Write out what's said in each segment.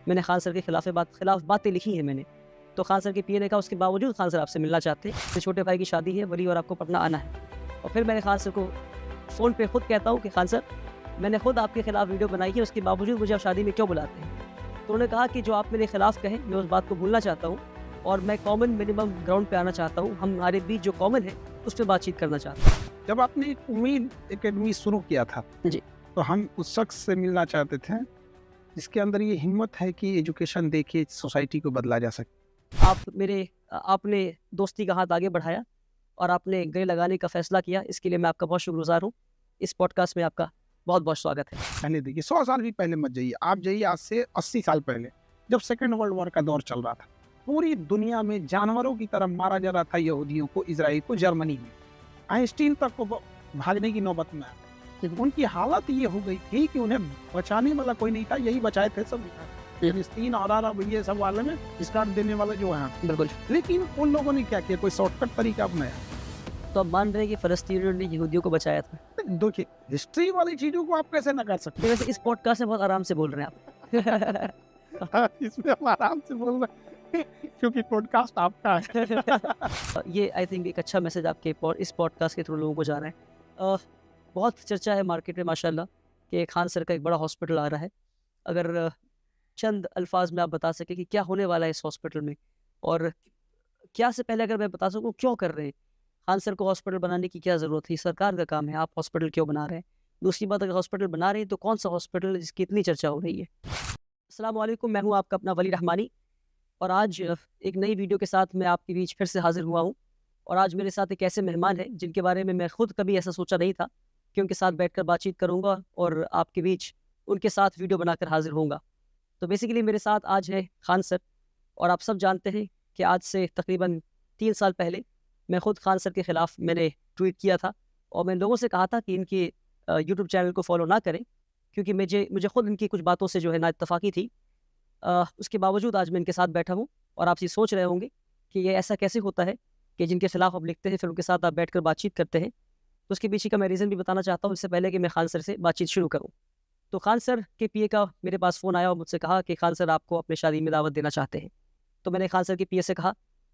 मैंने खान सर के खिलाफ बातें लिखी हैं मैंने। तो खान सर के पीए ने कहा उसके बावजूद खान सर आपसे मिलना चाहते हैं, मेरे छोटे भाई की शादी है वली और आपको पटना आना है। और फिर मैंने खान सर को फ़ोन पे खुद कहता हूँ कि खान सर मैंने खुद आपके खिलाफ वीडियो बनाई है, उसके बावजूद मुझे आप शादी में क्यों बुलाते हैं। तो उन्होंने कहा कि जो आप मेरे खिलाफ कहें मैं उस बात को भूलना चाहता हूँ और मैं कॉमन मिनिमम ग्राउंड पे आना चाहता हूँ। हमारे बीच जो कॉमन है उस पर बातचीत करना चाहता हूँ। जब आपने एक उम्मीद एकेडमी शुरू किया था जी। तो हम उस शख्स से मिलना चाहते थे जिसके अंदर ये हिम्मत है कि एजुकेशन दे के सोसाइटी को बदला जा सके। आपने दोस्ती का हाथ आगे बढ़ाया और आपने गले लगाने का फैसला किया, इसके लिए मैं आपका बहुत शुक्रगुजार हूँ। इस पॉडकास्ट में आपका बहुत बहुत स्वागत है। पहले देखिए 100 साल भी पहले मत जाइए, आप जाइए आज से 80 साल पहले, जब सेकेंड वर्ल्ड वॉर का दौर चल रहा था। पूरी दुनिया में जानवरों की तरह मारा जा रहा था यहूदियों को, इजराइल को, जर्मनी में। आइंस्टीन तक को भागने की नौबत में आया। उनकी हालत ये हो गई थी कि उन्हें बचाने वाला कोई नहीं था, यही बचाए थे सब। फिलिस्तीन और अरब ये सब वाले में स्टार्ट देने वाले जो हैं, बिल्कुल। लेकिन उन लोगों ने क्या किया, कोई शॉर्टकट तरीका अपनाया। तो आप मान रहे हैं कि फ़लस्तीनियों ने यहूदियों को बचाया था। देखिए हिस्ट्री वाली चीजों को आप कैसे ना कर सकते। वैसे इस पॉडकास्ट में बहुत आराम से बोल रहे हैं आप। इसमें हम आराम से बोल रहे हैं क्योंकि पॉडकास्ट आपका है। ये आई थिंक एक अच्छा मैसेज आपके इस पॉडकास्ट के थ्रू लोगों को जा रहा है। बहुत चर्चा है मार्केट में माशाल्लाह कि खान सर का एक बड़ा हॉस्पिटल आ रहा है। अगर चंद अल्फाज में आप बता सकें कि क्या होने वाला है इस हॉस्पिटल में, और क्या से पहले अगर मैं बता सकूं क्यों कर रहे हैं खान सर को हॉस्पिटल बनाने की क्या ज़रूरत है, सरकार का काम है, आप हॉस्पिटल क्यों बना रहे हैं। दूसरी बात, अगर हॉस्पिटल बना रहे हैं तो कौन सा हॉस्पिटल जिसकी इतनी चर्चा हो रही है। अस्सलाम वालेकुम, मैं हूँ आपका अपना वली रहमानी और आज एक नई वीडियो के साथ मैं आपके बीच फिर से हाजिर हुआ हूँ। और आज मेरे साथ एक ऐसे मेहमान हैं जिनके बारे में मैं खुद कभी ऐसा सोचा नहीं था कि उनके साथ बैठकर बातचीत करूँगा और आपके बीच उनके साथ वीडियो बनाकर हाजिर होऊंगा। तो बेसिकली मेरे साथ आज है खान सर, और आप सब जानते हैं कि आज से तकरीबन 3 साल पहले मैं खुद खान सर के ख़िलाफ़ मैंने ट्वीट किया था और मैंने लोगों से कहा था कि इनके यूट्यूब चैनल को फॉलो ना करें, क्योंकि मुझे खुद इनकी कुछ बातों से जो है नाइत्तफ़ाक़ी थी। उसके बावजूद आज मैं इनके साथ बैठा हूँ और आप ये सोच रहे होंगे कि ये ऐसा कैसे होता है कि जिनके खिलाफ आप लिखते हैं फिर उनके साथ आप बैठकर बातचीत करते हैं। तो उसके पीछे का मैं रीज़न भी बताना चाहता हूँ इससे पहले कि मैं खान सर से बातचीत शुरू करूँ। तो खान सर के पीए का मेरे पास फ़ोन आया और मुझसे कहा कि खान सर आपको अपनी शादी में दावत देना चाहते हैं। तो मैंने खान सर के पीए से कहा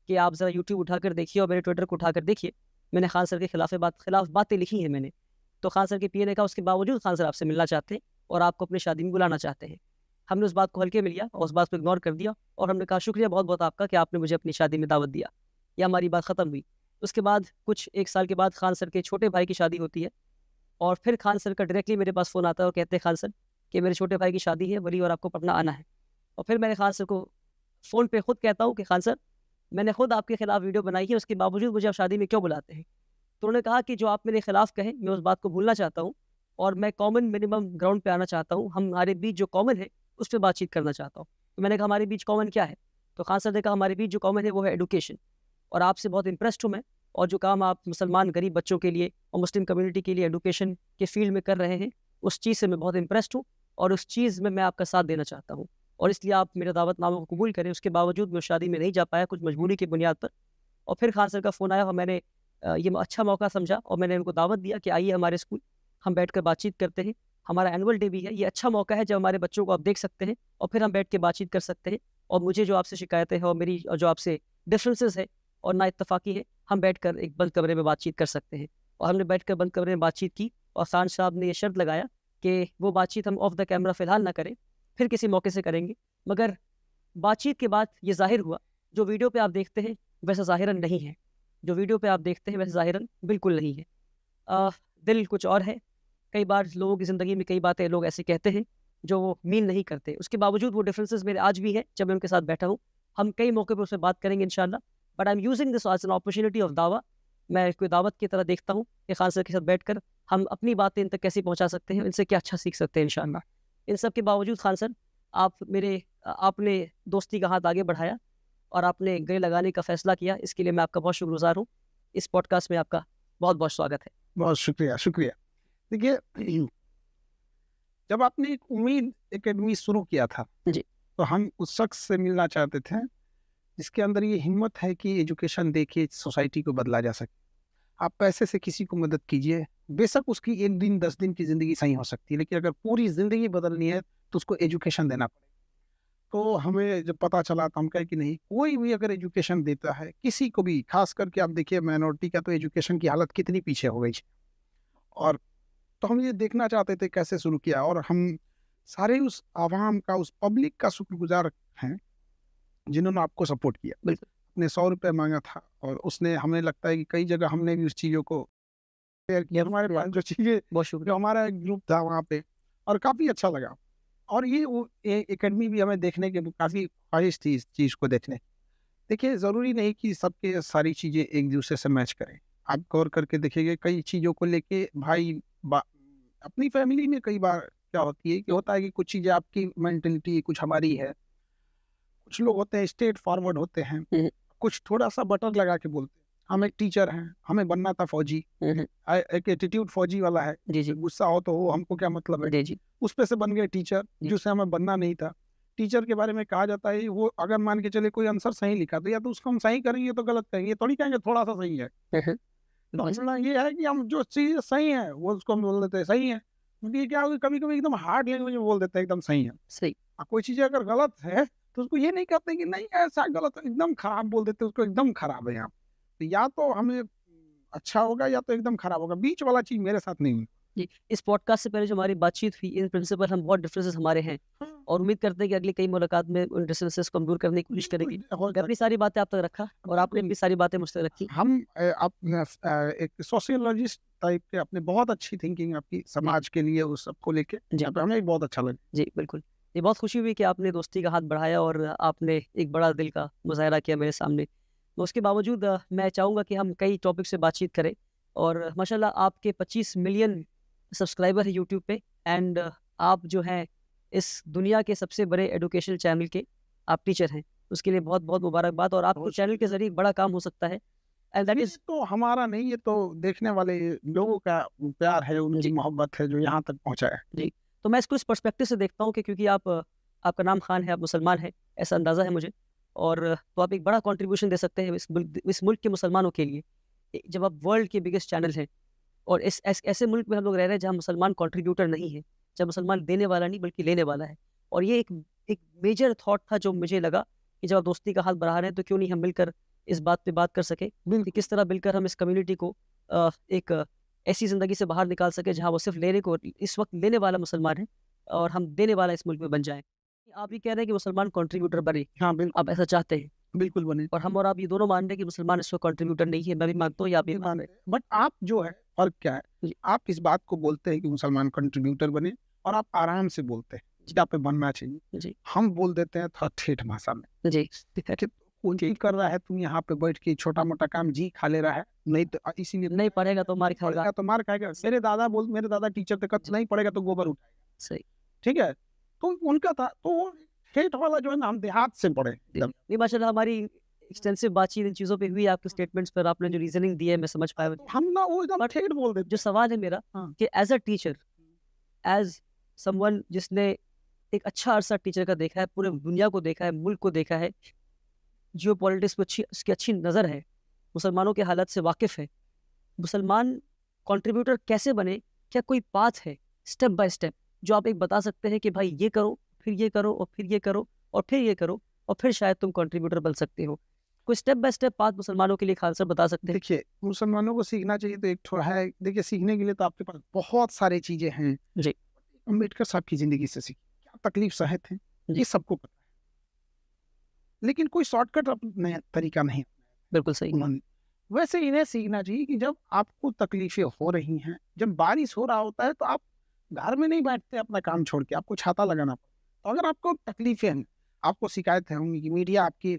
कि आप ज़रा यूट्यूब उठाकर देखिए और मेरे ट्विटर को उठाकर देखिए, मैंने खान सर के खिलाफ बातें लिखी हैं मैंने। तो खान सर के पीए ने कहा उसके बावजूद खान सर आपसे मिलना चाहते हैं और आपको अपनी शादी में बुलाना चाहते हैं। हमने उस बात को हल्के में लिया और उस बात को इग्नोर कर दिया और हमने कहा शुक्रिया बहुत बहुत आपका कि आपने मुझे अपनी शादी में दावत दिया। या हमारी बात ख़त्म हुई। उसके बाद कुछ 1 साल के बाद खान सर के छोटे भाई की शादी होती है और फिर खान सर का डायरेक्टली मेरे पास फ़ोन आता है और कहते हैं खान सर कि मेरे छोटे भाई की शादी है वली और आपको पटना आना है। और फिर मैंने खान सर को फ़ोन पे खुद कहता हूँ कि खान सर मैंने खुद आपके खिलाफ वीडियो बनाई है, उसके बावजूद मुझे आप शादी में क्यों बुलाते हैं। तो उन्होंने कहा कि जो आप मेरे खिलाफ कहें मैं उस बात को भूलना चाहता हूँ और मैं कॉमन मिनिमम ग्राउंड पे आना चाहता हूँ। हमारे बीच जो कॉमन है उस पर बातचीत करना चाहता हूँ। तो मैंने कहा हमारे बीच कॉमन क्या है। तो खान सर ने कहा हमारे बीच जो कॉमन है वो है एडुकेशन, और आपसे बहुत इंप्रेस्ड हूँ मैं, और जो काम आप मुसलमान गरीब बच्चों के लिए और मुस्लिम कम्युनिटी के लिए एडुकेशन के फील्ड में कर रहे हैं उस चीज़ से मैं बहुत इंप्रेस्ड हूँ और उस चीज़ में मैं आपका साथ देना चाहता हूँ, और इसलिए आप मेरे दावतनामा को कबूल करें। उसके बावजूद मैं शादी में नहीं जा पाया कुछ मजबूरी की बुनियाद पर। और फिर खान सर का फ़ोन आया और मैंने ये अच्छा मौका समझा और मैंने उनको दावत दिया कि आइए हमारे स्कूल, हम बैठकर बातचीत करते हैं। हमारा एनुअल डे भी है, ये अच्छा मौका है जब हमारे बच्चों को आप देख सकते हैं और फिर हम बैठ के बातचीत कर सकते हैं। और मुझे जो आपसे शिकायतें हैं और मेरी जो आपसे डिफरेंसेस है और नाइत्तफ़ाक़ी है, हम बैठकर एक बंद कमरे में बातचीत कर सकते हैं। और हमने बैठकर बंद कमरे में बातचीत की और खान साहब ने ये शर्त लगाया कि वो बातचीत हम ऑफ द कैमरा फ़िलहाल ना करें, फिर किसी मौके से करेंगे। मगर बातचीत के बाद ये ज़ाहिर हुआ जो वीडियो पे आप देखते हैं वैसा ज़ाहिरन नहीं है, जो वीडियो पे आप देखते हैं वैसा ज़ाहिरन बिल्कुल नहीं है। दिल कुछ और है। कई बार लोगों की ज़िंदगी में कई बातें लोग ऐसे कहते हैं जो वो मीन नहीं करते। उसके बावजूद वो डिफरेंसेस मेरे आज भी हैं जब मैं उनके साथ बैठा हूँ। हम कई मौके पर उससे बात करेंगे इंशाल्लाह, but I am using this as an opportunity of दावा। मैं कोई दावत की तरह देखता हूँ कि खान सर के साथ बैठकर हम अपनी बातें इन तक कैसे पहुँचा सकते हैं, इनसे क्या अच्छा सीख सकते हैं इंशाल्लाह। इन सब के बावजूद खान सर आपने दोस्ती का हाथ आगे बढ़ाया और आपने गले लगाने का फ़ैसला किया, इसके लिए मैं आपका बहुत शुक्रगुज़ार हूँ। इस पॉडकास्ट में आपका बहुत बहुत स्वागत है। बहुत शुक्रिया शुक्रिया। देखिए जब आपने एक उम्मीद एकेडमी शुरू किया था जी। तो हम उस शख्स से मिलना चाहते थे जिसके अंदर ये हिम्मत है कि एजुकेशन दे के सोसाइटी को बदला जा सके। आप पैसे से किसी को मदद कीजिए, बेशक उसकी 1 दिन 10 दिन की ज़िंदगी सही हो सकती है, लेकिन अगर पूरी ज़िंदगी बदलनी है तो उसको एजुकेशन देना पड़ेगा। तो हमें जब पता चला तो हम कहे कि नहीं, कोई भी अगर एजुकेशन देता है किसी को भी, खास करके आप देखिए माइनॉरिटी का तो एजुकेशन की हालत कितनी पीछे हो गई है। और तो हम ये देखना चाहते थे कैसे शुरू किया, और हम सारे उस आवाम का, उस पब्लिक का शुक्रगुजार हैं जिन्होंने आपको सपोर्ट किया। बिल्कुल। ने 100 रुपए मांगा था और उसने, हमें लगता है कि कई जगह हमने भी उस चीज़ों को शेयर किया। हमारे पास जो चीज़ें, बहुत जो शुक्रिया। हमारा एक ग्रुप था वहाँ पे, और काफ़ी अच्छा लगा। और ये वो एकेडमी भी हमें देखने के काफ़ी ख्वाहिश थी इस चीज़ को देखने। देखिए, ज़रूरी नहीं कि सबके सारी चीज़ें एक दूसरे से मैच करें। आप गौर करके देखिएगा, कई चीज़ों को लेके भाई बा अपनी फैमिली में कई बार क्या होती है कि होता है कि कुछ चीज़ें आपकी मेंटालिटी, कुछ हमारी है। कुछ लोग होते हैं स्ट्रेट फॉरवर्ड होते हैं, हुँ, कुछ थोड़ा-सा बटर लगा के बोलते हैं। हम एक टीचर हैं, हमें बनना था फौजी। हुँ। एक एटीट्यूड फौजी वाला है, जी, जी। गुस्सा हो तो हो, हमको क्या मतलब है। जी, जी। उस पे से बन गए टीचर, जी। जिससे हमें बनना नहीं था। टीचर के बारे में कहा जाता है, वो अगर मान के चलिए कोई आंसर सही लिखा, तो या तो उसको हम सही करेंगे, तो गलत करेंगे, ये थोड़ी कहेंगे थोड़ा-सा सही है। हुँ, हुँ। तो बिल्कुल सही। हमारा ये है कि हम जो चीज़ सही है, वो उसको हम बोल देते हैं सही है। क्योंकि ये क्या होगा, कभी-कभी एकदम हार्ड लैंग्वेज में बोल देते हैं एकदम सही है। सही। कोई चीज़ें अगर गलत है, तो उसको ये नहीं कहते कि नहीं ऐसा गलत है, एकदम खराब बोल देते हैं उसको, एकदम खराब है यहाँ। तो या तो हमें अच्छा होगा या तो एकदम खराब होगा, बीच वाला चीज़ मेरे साथ नहीं हुई। जी, इस पॉडकास्ट से पहले जो हमारी बातचीत हुई, इन प्रिंसिपल हम बहुत डिफरेंसेस हमारे हैं हाँ, और उम्मीद करते हैं कि अगली कई मुलाकात में उन डिफरेंसेस को हम दूर करने की कोशिश करेंगे। हो मैं अपनी सारी बातें आप तक रखा और आपने बिल्कुल। भी सारी बातें मुझ तक रखी। हम एक सोशियोलॉजिस्ट टाइप के, अपने बहुत अच्छी थिंकिंग आपकी जी, समाज के लिए, उस सबको लेके, जी, तो हमें भी बहुत अच्छा लगा। जी, बिल्कुल। ये बहुत खुशी हुई कि आपने दोस्ती का हाथ बढ़ाया और आपने एक बड़ा दिल का मुज़ाहरा किया मेरे सामने। तो उसके बावजूद मैं चाहूँगा कि हम कई टॉपिक से बातचीत करें और माशाल्लाह आपके 25 मिलियन सब्सक्राइबर हैं यूट्यूब पे एंड आप जो हैं इस दुनिया के सबसे बड़े एजुकेशनल चैनल के आप टीचर हैं। उसके लिए बहुत-बहुत मुबारकबाद और आपके बहुत चैनल के शुक्रिया। ज़रिए एक बड़ा काम हो सकता है एंड दैट ये इज़ तो हमारा नहीं, ये तो देखने वाले लोगों का प्यार है, उनकी जी, मोहब्बत है जो यहाँ तक पहुँचा है। जी। तो मैं इसको इस पर्सपेक्टिव से देखता हूँ कि क्योंकि आप आपका नाम खान है, आप मुसलमान हैं, ऐसा अंदाज़ा है मुझे और तो आप एक बड़ा कंट्रीब्यूशन दे सकते हैं इस मुल्क के मुसलमानों के लिए। जब आप वर्ल्ड के बिगेस्ट चैनल हैं और इस ऐसे मुल्क में हम लोग रह रहे हैं जहाँ मुसलमान कंट्रीब्यूटर नहीं है, जहाँ मुसलमान देने वाला नहीं बल्कि लेने वाला है। और ये एक मेजर थॉट था जो मुझे लगा कि जब आप दोस्ती का हाथ बढ़ा रहे हैं तो क्यों नहीं हम मिलकर इस बात पे बात कर सकें कि किस तरह मिलकर हम इस कम्युनिटी को एक ऐसी ज़िंदगी से बाहर निकाल सकें जहाँ वो सिर्फ लेने को इस वक्त लेने वाला मुसलमान है और हम देने वाला इस मुल्क में बन जाएँ। आप ये कह रहे हैं कि मुसलमान कंट्रीब्यूटर बने, हाँ, बिल्कुल, आप ऐसा चाहते हैं बिल्कुल बने। और हम और आप ये दोनों मान रहे हैं कि मुसलमान इसमें कंट्रीब्यूटर नहीं है, मैं भी मानता हूँ या आप भी ये मान रहे मानते हैं, बट आप जो है, फ़र्क क्या है? जी। आप इस बात को बोलते हैं कि मुसलमान कंट्रीब्यूटर बने, और आप आराम से बोलते हैं, जहाँ पे बनना चाहिए। हैं। जी, हम बोल देते हैं थोड़ा ठेठ भाषा में जी। कि कौन जी कर रहा है, तुम यहाँ पे बैठ के छोटा-मोटा काम जी खा ले रहा है, नहीं तो इसीलिए नहीं पढ़ेगा तो मार खाएगा। पढ़ेगा तो मार खाएगा। मेरे दादा टीचर थे, कहते जी, नहीं पढ़ेगा तो गोबर उठाएगा, सही। ठीक है? तो उनका था, तो वो ठेठ वाला जो है ना, हम देहात से पढ़े जी। एकदम। नहीं माशाल्लाह हमारी एक्सटेंसिव बातचीत इन चीज़ों पे हुई, आपके स्टेटमेंट्स पर आपने जो रीज़निंग दी है मैं समझ पाया। तो हम ना वो एकदम बट ठेठ बोल देते जो हैं। सवाल है मेरा हाँ। कि as a teacher, as someone जिसने एक अच्छा अरसा टीचर का देखा है, पूरे दुनिया को देखा है, मुल्क को देखा है, जियोपॉलिटिक्स में उसकी अच्छी नज़र है, मुसलमानों के हालात से वाकिफ़ है। मुसलमान कंट्रीब्यूटर कैसे बने? क्या कोई पाथ है स्टेप बाय स्टेप जो आप एक बता सकते हैं कि भाई ये करो, फिर ये करो और फिर ये करो और फिर ये करो और फिर शायद तुम कंट्रीब्यूटर बन सकते हो? कोई स्टेप बाय स्टेप पाथ मुसलमानों के लिए खान सर बता सकते हैं? देखिए, मुसलमानों को सीखना चाहिए तो एक ठो है, देखिए सीखने के लिए तो आपके पास बहुत सारी चीज़ें हैं। जी, अम्बेडकर साहब की ज़िंदगी से सीखिए, क्या तकलीफ सहे थे, जी, ये सबको पता है। लेकिन कोई शॉर्टकट नया तरीका नहीं बिल्कुल सही। उन्होंने। वैसे इन्हें सीखना चाहिए कि जब आपको तकलीफ़ें हो रही हैं, जब बारिश हो रहा होता है, तो आप घर में नहीं बैठते अपना काम छोड़ के, आपको छाता लगाना पड़ता है। तो अगर आपको तकलीफ़ें हैं, आपको शिकायतें होंगी कि मीडिया आपकी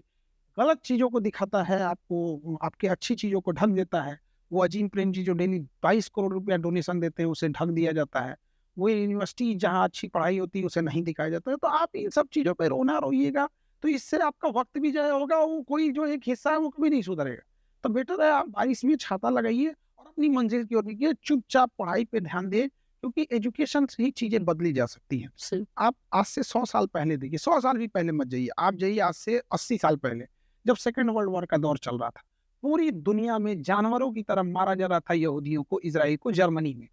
गलत चीज़ों को दिखाता है, आपको आपकी अच्छी चीज़ों को ढक देता है। वो अजीम प्रेम जी जो डेली 22 करोड़ रुपया डोनेशन देते हैं, उसे ढक दिया जाता है। वो यूनिवर्सिटी जहाँ अच्छी पढ़ाई होती है, उसे नहीं दिखाया जाता है। तो आप इन सब चीज़ों पे रोना रोइएगा, तो इससे आपका वक़्त भी ज़ाया होगा, वो कोई जो एक हिस्सा है, वो कभी नहीं सुधरेगा। तो बेटर है आप बारिश में छाता लगाइए और अपनी मंज़िल की ओर निकलिए, चुपचाप पढ़ाई पे ध्यान दें, क्योंकि एजुकेशन से ही चीज़ें बदली जा सकती हैं। सही। आप आज से 100 साल पहले देखिए, 100 साल भी पहले मत जाइए, आप जाइए आज से 80 साल पहले, जब सेकंड वर्ल्ड वॉर का दौर चल रहा था। पूरी दुनिया में जानवरों की तरह मारा जा रहा था यहूदियों को, इज़राइल को, जर्मनी में।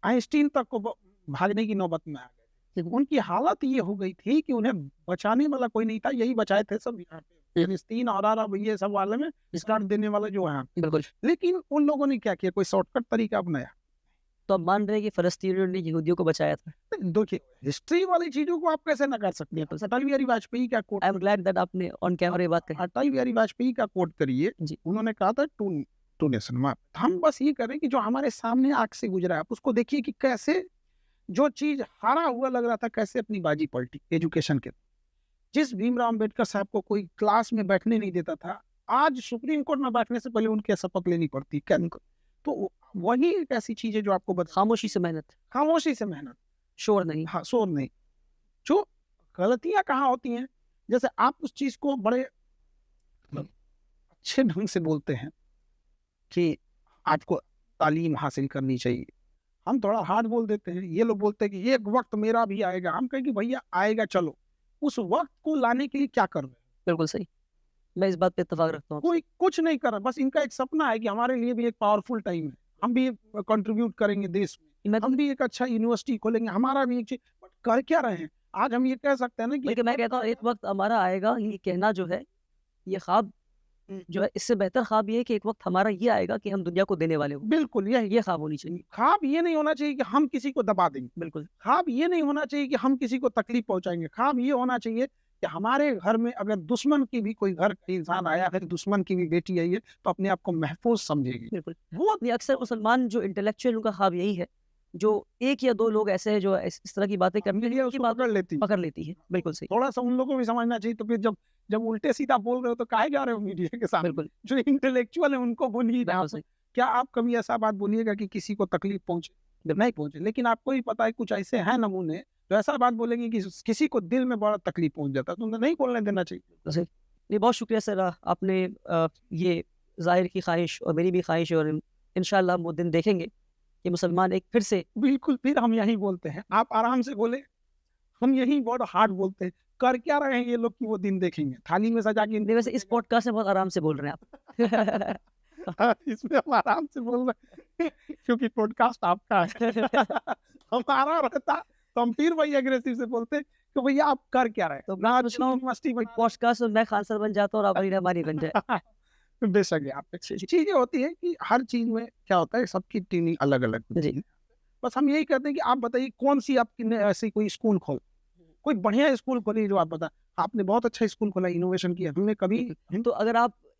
आइंस्टीन तक को भागने की नौबत में आ गए। उनकी हालत ये हो गई थी कि उन्हें बचाने वाला कोई नहीं था, यही बचाए थे सब यहाँ पे फिलिस्तीन और अरब ये सब वाले में स्टार्ट देने वाले जो है। बिल्कुल। लेकिन उन लोगों ने क्या किया, कोई शॉर्टकट तरीका अपनाया। तो आप मान रहे हैं कि फ़लस्तीनियों ने यहूदियों को बचाया था? देखिए, हिस्ट्री वाली चीजों को आप कैसे न कर सकते हैं। अटल बिहारी वाजपेयी का quote, I am glad that आपने ऑन कैमरा ये बात कही। अटल बिहारी वाजपेयी का कोट करिए जी। उन्होंने कहा था टू नेशन मैप। हम बस ये करें कि जो हमारे सामने आंख से गुजरा है आप उसको देखिए कि कैसे जो चीज हारा हुआ लग रहा था कैसे अपनी बाजी पलटी एजुकेशन के। जिस भीमराव अम्बेडकर साहब को कोई क्लास में बैठने नहीं देता था, आज सुप्रीम कोर्ट में बैठने से पहले उनके शपथ लेनी पड़ती क्या उनको। तो वही एक ऐसी चीज है जो आपको खामोशी से मेहनत, खामोशी से मेहनत, शोर नहीं। हाँ शोर नहीं। जो गलतियां कहाँ होती हैं, जैसे आप उस चीज को बड़े अच्छे ढंग से बोलते हैं कि आपको तालीम हासिल करनी चाहिए, हम थोड़ा हार्ड बोल देते हैं। ये लोग बोलते हैं कि ये वक्त मेरा भी आएगा, हम कहें कि भैया आएगा, चलो उस वक्त को लाने के लिए क्या कर रहे हैं। बिल्कुल सही, मैं इस बात पे इत्तेफाक रखता हूँ। कोई कुछ नहीं कर रहा, बस इनका एक सपना है कि हमारे लिए भी एक पावरफुल टाइम है, हम भी कंट्रीब्यूट करेंगे देश में, हम भी एक अच्छा यूनिवर्सिटी खोलेंगे, हमारा भी एक चीज। बट कर क्या रहे हैं? आज हम ये कह सकते हैं ना कि लेकिन मैं कहता हूँ एक वक्त हमारा आएगा, ये कहना जो है, ये ख्वाब जो है, इससे बेहतर ख्वाब ये है कि एक वक्त हमारा ये आएगा कि हम दुनिया को देने वाले हों। बिल्कुल ये ख्वाब होनी चाहिए। ख्वाब ये नहीं होना चाहिए कि हम किसी को दबा देंगे, बिल्कुल। ख्वाब ये नहीं होना चाहिए कि हम किसी को तकलीफ पहुंचाएंगे। ख्वाब ये होना चाहिए कि हमारे घर में अगर दुश्मन की भी कोई घर का इंसान आया है, दुश्मन की भी बेटी आई है, तो अपने आप को महफूज समझेगी। बिल्कुल, वो नहीं, अक्सर मुसलमान जो इंटेलेक्चुअल उनका ख्वाब यही है, जो एक या दो लोग ऐसे हैं जो इस तरह की बातें करते हैं, मीडिया उनकी उसको बात पकड़ लेती है। बिल्कुल सही। थोड़ा सा उन लोगों को भी समझना चाहिए। तो फिर जब उल्टे सीधा बोल रहे हो तो काहे जा रहे हो मीडिया के सामने? बिल्कुल जो इंटेलेक्चुअल है उनको बोलिए। बिल्कुल सही। क्या आप कभी ऐसा बात बोलिएगा कि किसी को तकलीफ पहुंचे? नहीं पहुंचे। लेकिन आपको ही पता है कुछ ऐसे हैं नमूने जो ऐसा बात बोलेंगे कि किसी को दिल में बड़ा तकलीफ पहुंच जाता है, तो उन्हें नहीं बोलने देना चाहिए। सही। नहीं, बहुत शुक्रिया सर, आपने ये ज़ाहिर की ख्वाहिश और मेरी भी ख्वाहिश है, और इंशाअल्लाह हम वो दिन देखेंगे कि मुसलमान एक फिर से। बिल्कुल, फिर हम यही बोलते हैं, आप आराम से बोले, हम यही बहुत हार्ड बोलते हैं। कर क्या रहे हैं ये लोग कि वो दिन देखेंगे? थाली में सजा के। नहीं, वैसे इस पॉडकास्ट में बहुत आराम से बोल रहे हैं आप। हाँ, इसमें हम आराम से बोल रहे हैं क्योंकि पॉडकास्ट आपका है। हमारा रहता तो हम फिर वही एग्रेसिव से बोलते कि भैया आप कर क्या रहे हैं? तो मैं सोच रहा हूँ पॉडकास्ट में मैं खान सर बन जाता हूँ और आप हमारी बन जाए। बेशक है, आप चीजें होती है कि हर चीज में क्या होता है, सबकी ट्रेनिंग अलग अलग होती है। बस हम यही कहते हैं कि आप बताइए कौन सी आपकी ऐसी कोई स्कूल खोल, कोई बढ़िया स्कूल खोली जो आप बता। आपने बहुत अच्छा स्कूल खोला, इनोवेशन किया, हमने कभी। तो अगर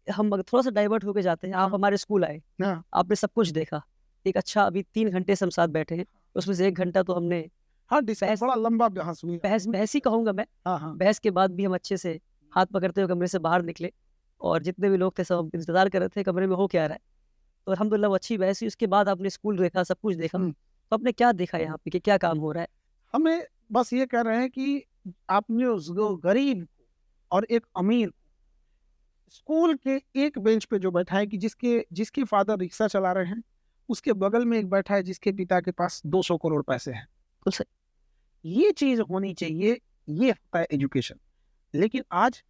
हम थोड़ा सा डाइवर्ट होके जाते हैं, आप हमारे स्कूल आए, आपने सब कुछ देखा, एक अच्छा, अभी 3 घंटे से हम साथ बैठे हैं, उसमें से 1 घंटा तो हमने बड़ा लंबा बहस हुई, बहस ही कहूंगा मैं। बहस के बाद भी हम अच्छे से हाथ पकड़ते हुए कमरे से बाहर निकले, और जितने भी लोग थे सब इंतजार कर रहे थे कमरे में हो क्या रहा है। तो अल्हम्दुलिल्लाह वो अच्छी बहस हुई। उसके बाद आपने स्कूल देखा, सब कुछ देखा, तो आपने क्या देखा यहाँ पे कि क्या काम हो रहा है? हमें बस ये कह रहे हैं कि आपने उस गरीब और एक अमीर स्कूल के एक बेंच पे जो बैठा है कि जिसके फादर रिक्शा चला रहे हैं, उसके बगल में एक बैठा है जिसके पिता के पास 200 करोड़ पैसे हैं। तो ये चीज होनी चाहिए, ये होता है एजुकेशन। लेकिन आज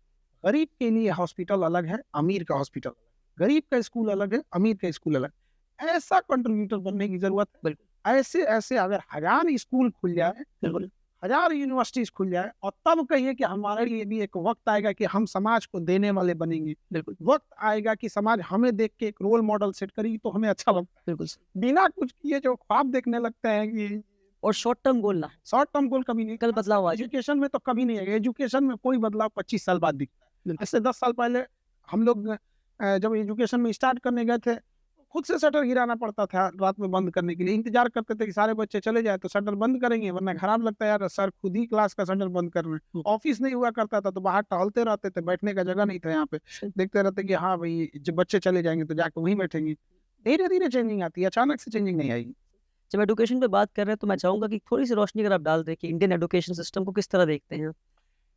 गरीब के लिए हॉस्पिटल अलग है, अमीर का हॉस्पिटल अलग, गरीब का स्कूल अलग है, अमीर का स्कूल अलग। ऐसा कंट्रीब्यूटर बनने की जरूरत है। ऐसे ऐसे अगर 1000 स्कूल खुल जाए, 1000 यूनिवर्सिटीज खुल जाए, और तब कहिए कि हमारे लिए भी एक वक्त आएगा कि हम समाज को देने वाले बनेंगे। वक्त आएगा कि समाज हमें देख के एक रोल मॉडल सेट करेगी, तो हमें अच्छा लगता है। बिना कुछ किए जो ख्वाब देखने लगते हैं कि, और शॉर्ट टर्म गोल ना, शॉर्ट टर्म गोल कभी नहीं। कल बदलाव एजुकेशन में तो कभी नहीं आएगा। एजुकेशन में कोई बदलाव 25 साल बाद दिखता है। ऐसे 10 साल पहले हम लोग जब एजुकेशन में स्टार्ट करने गए थे, खुद से शटर गिराना पड़ता था रात में बंद करने के लिए। इंतजार करते थे कि सारे बच्चे चले जाए तो शटर बंद करेंगे, वरना खराब लगता है यार सर खुद ही क्लास का शटर बंद कर रहे हैं। ऑफिस नहीं हुआ करता था तो बाहर टहलते रहते थे, बैठने का जगह नहीं था यहाँ पे, देखते रहते कि हाँ भाई जब बच्चे चले जाएंगे तो जाकर वहीं बैठेंगे। धीरे धीरे चेंजिंग आती है, अचानक से चेंजिंग नहीं आएगी। जब एजुकेशन पे बात कर रहे हैं तो मैं चाहूंगा कि थोड़ी सी रोशनी अगर आप डाल दें कि इंडियन एजुकेशन सिस्टम को किस तरह देखते हैं,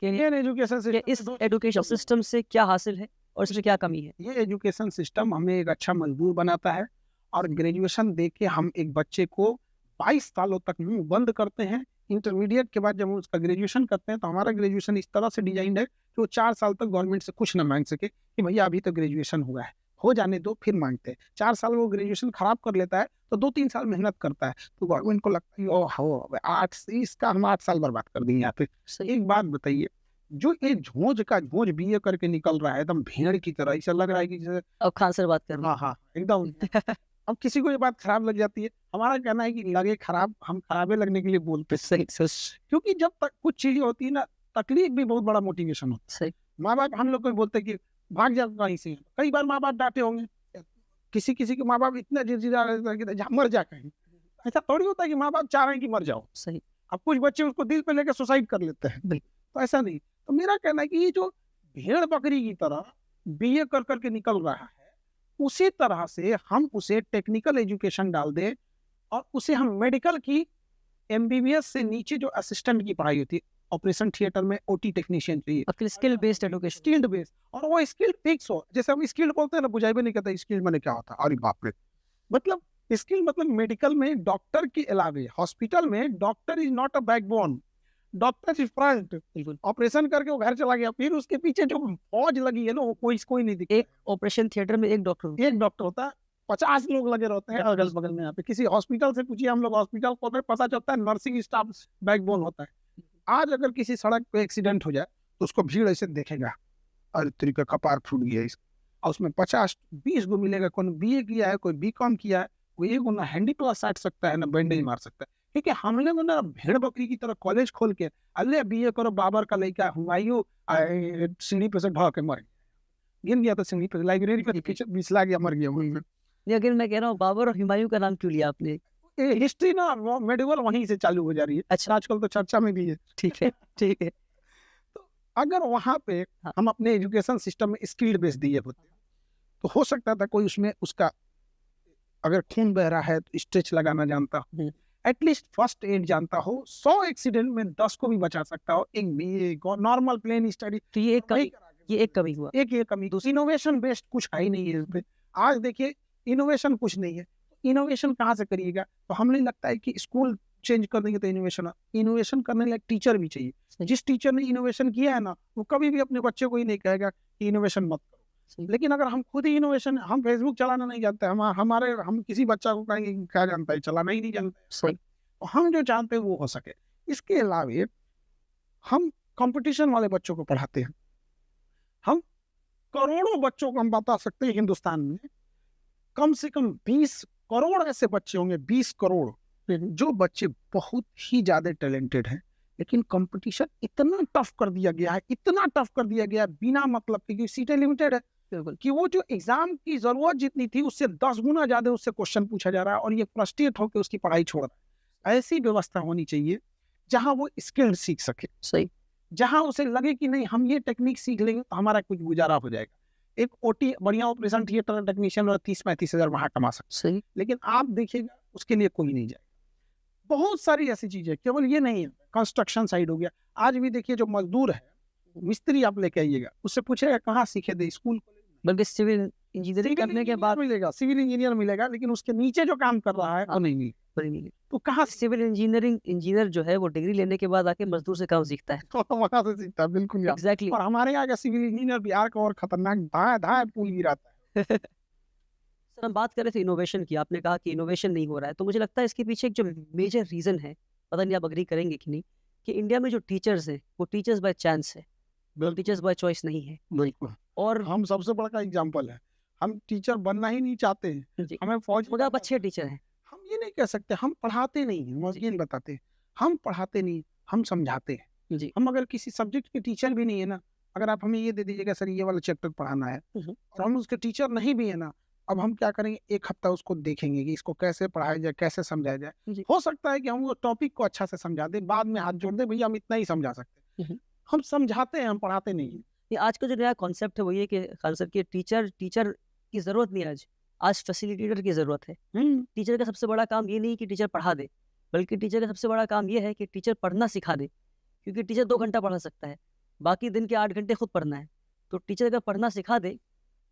कि इस एजुकेशन सिस्टम से क्या हासिल है और इसमें क्या कमी है। ये एजुकेशन सिस्टम हमें एक अच्छा मजदूर बनाता है, और ग्रेजुएशन देके हम एक बच्चे को 22 सालों तक मुंह बंद करते हैं। इंटरमीडिएट के बाद जब हम उसका ग्रेजुएशन करते हैं तो हमारा ग्रेजुएशन इस तरह से डिजाइन है कि वो 4 साल तक गवर्नमेंट से कुछ ना मांग सके कि भैया अभी तो ग्रेजुएशन हुआ है, हो जाने दो फिर मांगते हैं। 4 साल वो ग्रेजुएशन खराब कर लेता है तो 2-3 साल मेहनत करता है, तो गवर्नमेंट को लगता है ओहो! 8 साल बर्बाद कर दिए यहाँ पे। सही। एक बात बताइए, जो ये झोंझ का झोंझ बीए करके निकल रहा है एकदम भेड़ की तरह, ऐसा लग रहा है कि जैसे अब खान सर बात कर रहे हाँ, हाँ, एकदम। अब किसी को ये बात खराब लग जाती है, हमारा कहना है कि लगे खराब, हम खराबे लगने के लिए बोलते हैं। सही सही क्योंकि जब तक कुछ चीज़ें होती है ना, तकलीफ भी बहुत बड़ा मोटिवेशन होता सही। है। माँ-बाप हम लोग को बोलते हैं कि भाग जा कहीं से, कई बार माँ-बाप डाँटे होंगे। किसी-किसी के माँ-बाप इतना जिद-जिदा रहते हैं कि जा मर जा कहीं। ऐसा थोड़ी होता है कि माँ-बाप चाह रहे हैं कि मर जाओ। सही। अब कुछ बच्चे उसको दिल पे लेके सुसाइड कर लेते हैं, बिल्कुल। तो ऐसा नहीं। तो मेरा कहना है कि ये जो भेड़-बकरी की तरह बीए कर के निकल रहा है, उसी तरह से हम उसे टेक्निकल एजुकेशन डाल दें और उसे हम मेडिकल की एमबीबीएस से नीचे जो असिस्टेंट की पढ़ाई होती है, ऑपरेशन थिएटर में ओटी टेक्नीशियन चाहिए, अपनी skill based education. Skilled base, और वो स्किल फिक्स हो। जैसे हम स्किल्ड बोलते हैं ना, बुझाइबे नहीं कहते स्किल माने क्या होता है, अरे बाप रे! मतलब स्किल मतलब मेडिकल में डॉक्टर के अलावे हॉस्पिटल में doctor is not a backbone, doctor is front. बिल्कुल। ऑपरेशन करके वो घर चला गया, फिर उसके पीछे जो फौज लगी है ना, वो कोई नहीं दिखता। एक ऑपरेशन थिएटर में एक डॉक्टर। एक डॉक्टर होता है, 50 लोग लगे रहते हैं अगल बगल में। यहाँ पे किसी हॉस्पिटल से पूछिए, हम लोग हॉस्पिटल को हमें पता चलता है नर्सिंग स्टाफ बैकबोन होता है। आज अगर किसी सड़क पे एक्सीडेंट हो जाए तो उसको भीड़ ऐसे देखेगा, अरे तेरी का कपार फूट गया इसका, और उसमें 50-20 गो मिलेगा, कोई बीए किया है, कोई बीकॉम किया है, कोई एक ना हैंडी प्लस साट सकता है, ना बैंडेज मार सकता है। ठीक है, हम लोग ना भेड़ बकरी की तरह कॉलेज खोल के अल्ले बीए करो, बाबर का लड़का हुमायूं सीढ़ी पे से ढह के मर गया, गिर गया तो सीढ़ी पे, लाइब्रेरी पे पीछे फिसला गया, मर गया वहीं पे। लेकिन मैं कह रहा हूँ बाबर और हुमायूं का नाम क्यों लिया आपने? हिस्ट्री ना वो मेडिवल वहीं से चालू हो जा रही है। अच्छा। आजकल तो चर्चा में भी है। ठीक है ठीक है। तो अगर वहां पे हाँ। हम अपने एजुकेशन सिस्टम में स्किल्ड बेस दिए होते तो हो सकता था कोई उसमें उसका अगर खून बह रहा है तो स्ट्रेच लगाना जानता हो, एटलीस्ट फर्स्ट एड जानता हो, 100 एक्सीडेंट में 10 को भी बचा सकता हो। एक बीए नॉर्मल प्लेन स्टडी, तो ये एक वही कमी, ये एक कमी हुआ। एक ये कमी। दूसरी इनोवेशन बेस्ड कुछ है ही नहीं है इसमें। आज देखिए इनोवेशन कुछ नहीं है, इनोवेशन कहाँ से करिएगा? तो हमें लगता है कि स्कूल चेंज कर देंगे तो इनोवेशन करने लायक टीचर भी चाहिए। जिस टीचर ने इनोवेशन किया है ना, वो कभी भी अपने बच्चे को ही नहीं कहेगा कि इनोवेशन मत करो। लेकिन अगर हम खुद ही इनोवेशन, हम फेसबुक चलाना नहीं जानते, हम किसी बच्चा को कहेंगे कि क्या जानता है, चलाना ही नहीं जानता। तो हम जो चाहते हैं वो हो सके। इसके अलावे हम कंपटीशन वाले बच्चों को पढ़ाते हैं। हम करोड़ों बच्चों को हम बता सकते हैं हिंदुस्तान में कम से कम 20 करोड़ ऐसे बच्चे होंगे, 20 करोड़, जो बच्चे बहुत ही ज्यादा टैलेंटेड हैं, लेकिन कंपटीशन इतना टफ कर दिया गया है, इतना टफ कर दिया गया है बिना मतलब के, क्योंकि सीटें लिमिटेड है, कि वो जो एग्जाम की जरूरत जितनी थी उससे 10 गुना ज्यादा उससे क्वेश्चन पूछा जा रहा है, और ये फ्रस्ट्रेट होकर उसकी पढ़ाई छोड़ रहा है। ऐसी व्यवस्था होनी चाहिए जहां वो स्किल सीख सके। सही। जहां उसे लगे कि नहीं हम ये टेक्निक सीख लेंगे तो हमारा कुछ गुजारा हो जाएगा। एक ओटी बढ़िया ऑपरेशन थिएटर टेक्नीशियन और 30-35 हजार वहां कमा सकते। सही। लेकिन आप देखिएगा उसके लिए कोई नहीं जाएगा। बहुत सारी ऐसी चीजें, केवल ये नहीं है, कंस्ट्रक्शन साइड हो गया। आज भी देखिए जो मजदूर है, मिस्त्री आप लेके आइएगा, उससे पूछेगा कहाँ सीखे थे, स्कूल, बल्कि सिविल इंजीनियरिंग करने के बाद मिलेगा, सिविल इंजीनियर मिलेगा, लेकिन उसके नीचे जो काम कर रहा है वो नहीं मिलेगा। तो कहाँ सिविल इंजीनियर जो है वो डिग्री लेने के बाद आके मजदूर से काम सीखता है। वहां से सीखता है, बिल्कुल यार। एग्जैक्टली। और हमारे यहाँ का सिविल इंजीनियर बिहार का और खतरनाक, धाए धाए पुल गिराता है। सर हम बात कर रहे थे इनोवेशन की, आपने कहा कि इनोवेशन नहीं हो रहा है, तो मुझे लगता है इसके पीछे एक जो मेजर रीजन है, पता नहीं आप अग्री करेंगे कि नहीं, कि इंडिया में जो टीचर्स हैं वो टीचर्स बाय चांस है, टीचर्स बाय चॉइस नहीं है। बिल्कुल। और हम सबसे बड़ा एग्जाम्पल है, हम टीचर बनना ही नहीं चाहते हैं, हमें फौज, मगर आप अच्छे टीचर हैं। हम ये नहीं कह सकते, हम पढ़ाते नहीं हैं, मौजूद बताते हैं, हम पढ़ाते नहीं, हम समझाते हैं जी। हम अगर किसी सब्जेक्ट के टीचर भी नहीं है ना, अगर आप हमें ये दे दीजिएगा सर ये वाला चैप्टर पढ़ाना है, और हम उसके टीचर नहीं भी है ना, अब हम क्या करेंगे, एक हफ्ता उसको देखेंगे कि इसको कैसे पढ़ाया जाए, कैसे समझाया जाए। हो सकता है कि हम वो टॉपिक को अच्छा से समझा दें, बाद में हाथ जोड़ दें, भैया हम इतना ही समझा सकते हैं। हम समझाते हैं, हम पढ़ाते नहीं हैं। ये आज का जो नया कॉन्सेप्ट है वो ये कि खान सर की टीचर की जरूरत नहीं है, आज फैसिलिटेटर की जरूरत है। टीचर का सबसे बड़ा काम ये नहीं कि टीचर पढ़ा दे, बल्कि टीचर का सबसे बड़ा काम ये है कि टीचर पढ़ना सिखा दे, क्योंकि टीचर 2 घंटा पढ़ा सकता है, बाकी दिन के 8 घंटे खुद पढ़ना है। तो टीचर अगर पढ़ना सिखा दे,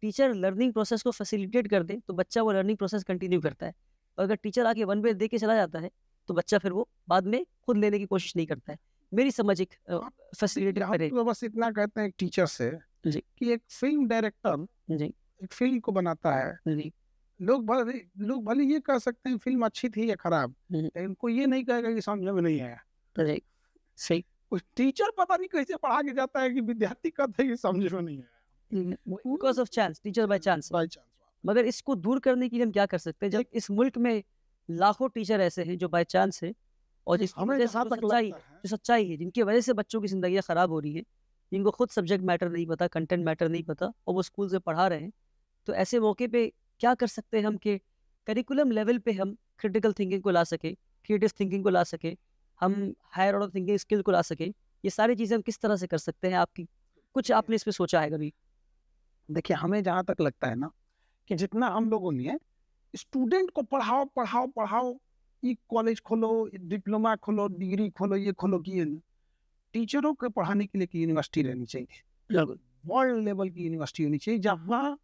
टीचर लर्निंग प्रोसेस को फैसिलिटेट कर दे, तो बच्चा वो लर्निंग प्रोसेस कंटिन्यू करता है। और अगर टीचर आके 1 वे दे के चला जाता है तो बच्चा फिर वो बाद में खुद लेने की कोशिश नहीं करता है। मेरी समझ एक फैसिलिटेट करे। तो बस इतना कहते हैं एक टीचर से जी कि एक फिल्म डायरेक्टर जी एक फिल्म को बनाता है, जी। लोग भले ये कह सकते हैं फिल्म अच्छी थी या खराब, हुँ, लेकिन कोई ये नहीं कहेगा कि समझ में नहीं आया। राइट, सही। कुछ टीचर पता नहीं कैसे पढ़ा के जाता है कि विद्यार्थी कहता है कि समझ में नहीं आया। Because of chance, teacher by chance. By chance. मगर इसको दूर करने के लिए हम क्या कर सकते हैं? जब इस मुल्क में लाखों टीचर ऐसे हैं जो बाय चांस हैं और जिसकी हमें वजह से जहाँ तक लगता है, जो सच्चाई है, जिनकी वजह से बच्चों की ज़िंदगियाँ ख़राब हो रही हैं, जिनको खुद सब्जेक्ट मैटर नहीं पता, कंटेंट मैटर नहीं पता और वो स्कूल से पढ़ा रहे हैं, तो ऐसे मौके पे क्या कर सकते हैं हम कि करिकुलम लेवल पे हम क्रिटिकल थिंकिंग को ला सकें, क्रिएटिव थिंकिंग को ला सकें, हम हायर ऑर्डर थिंकिंग स्किल को ला सकें। ये सारी चीज़ें हम किस तरह से कर सकते हैं? आपकी कुछ आपने इस पे सोचा है कभी? देखिए हमें जहाँ तक लगता है ना कि जितना हम लोगों ने स्टूडेंट को पढ़ाओ पढ़ाओ पढ़ाओ, ये कॉलेज खोलो, डिप्लोमा खोलो, डिग्री खोलो, ये खोलो, किए ना, टीचरों को पढ़ाने के लिए की यूनिवर्सिटी रहनी चाहिए, बिल्कुल। वर्ल्ड लेवल की यूनिवर्सिटी होनी चाहिए जहाँ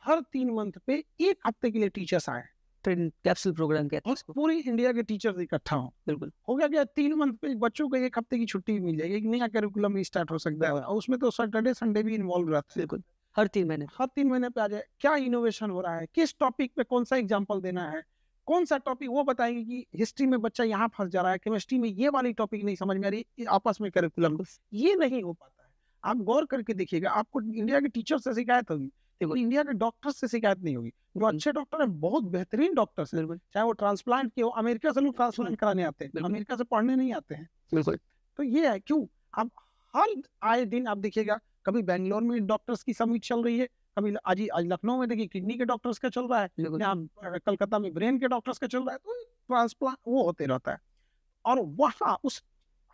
हर 3 मंथ पे 1 हफ्ते के लिए टीचर्स आए ट्रेन कैप्सूल प्रोग्राम कहते हैं और इसको। पूरी इंडिया के टीचर्स इकट्ठा हों। बिल्कुल। हो गया क्या, 3 मंथ पे बच्चों को 1 हफ्ते की छुट्टी मिल जाएगी, एक नया करिकुलम स्टार्ट हो सकता है और उसमें तो सैटरडे संडे भी इन्वॉल्व रहता है। बिल्कुल, हर 3 महीने पे। हर 3 महीने पे आ जाए, क्या इनोवेशन हो रहा है, किस टॉपिक पे कौन सा एग्जाम्पल देना है, कौन सा टॉपिक वो बताएंगे कि हिस्ट्री में बच्चा यहाँ फंस जा रहा है, केमिस्ट्री में ये वाली टॉपिक नहीं समझ में आ रही, ये आपस में करिकुलम ये नहीं हो पाता है। आप गौर करके देखिएगा, आपको इंडिया के टीचर से शिकायत होगी, लेकिन इंडिया के डॉक्टर से शिकायत नहीं होगी। जो अच्छे डॉक्टर हैं, बहुत बेहतरीन डॉक्टर्स हैं, चाहे वो ट्रांसप्लांट के हो, अमेरिका से लोग ट्रांसप्लांट कराने आते हैं, अमेरिका से पढ़ने नहीं आते हैं। बिल्कुल। तो ये है क्यों, आप हर आए दिन आप देखिएगा, कभी बेंगलोर में डॉक्टर्स की समिट चल रही है, कभी आज लखनऊ में देखिए किडनी के डॉक्टर्स का चल रहा है, बिल्कुल। यहाँ कलकत्ता में ब्रेन के डॉक्टर्स का चल रहा है, तो ट्रांसप्लांट वो होते रहता है। और वहाँ उस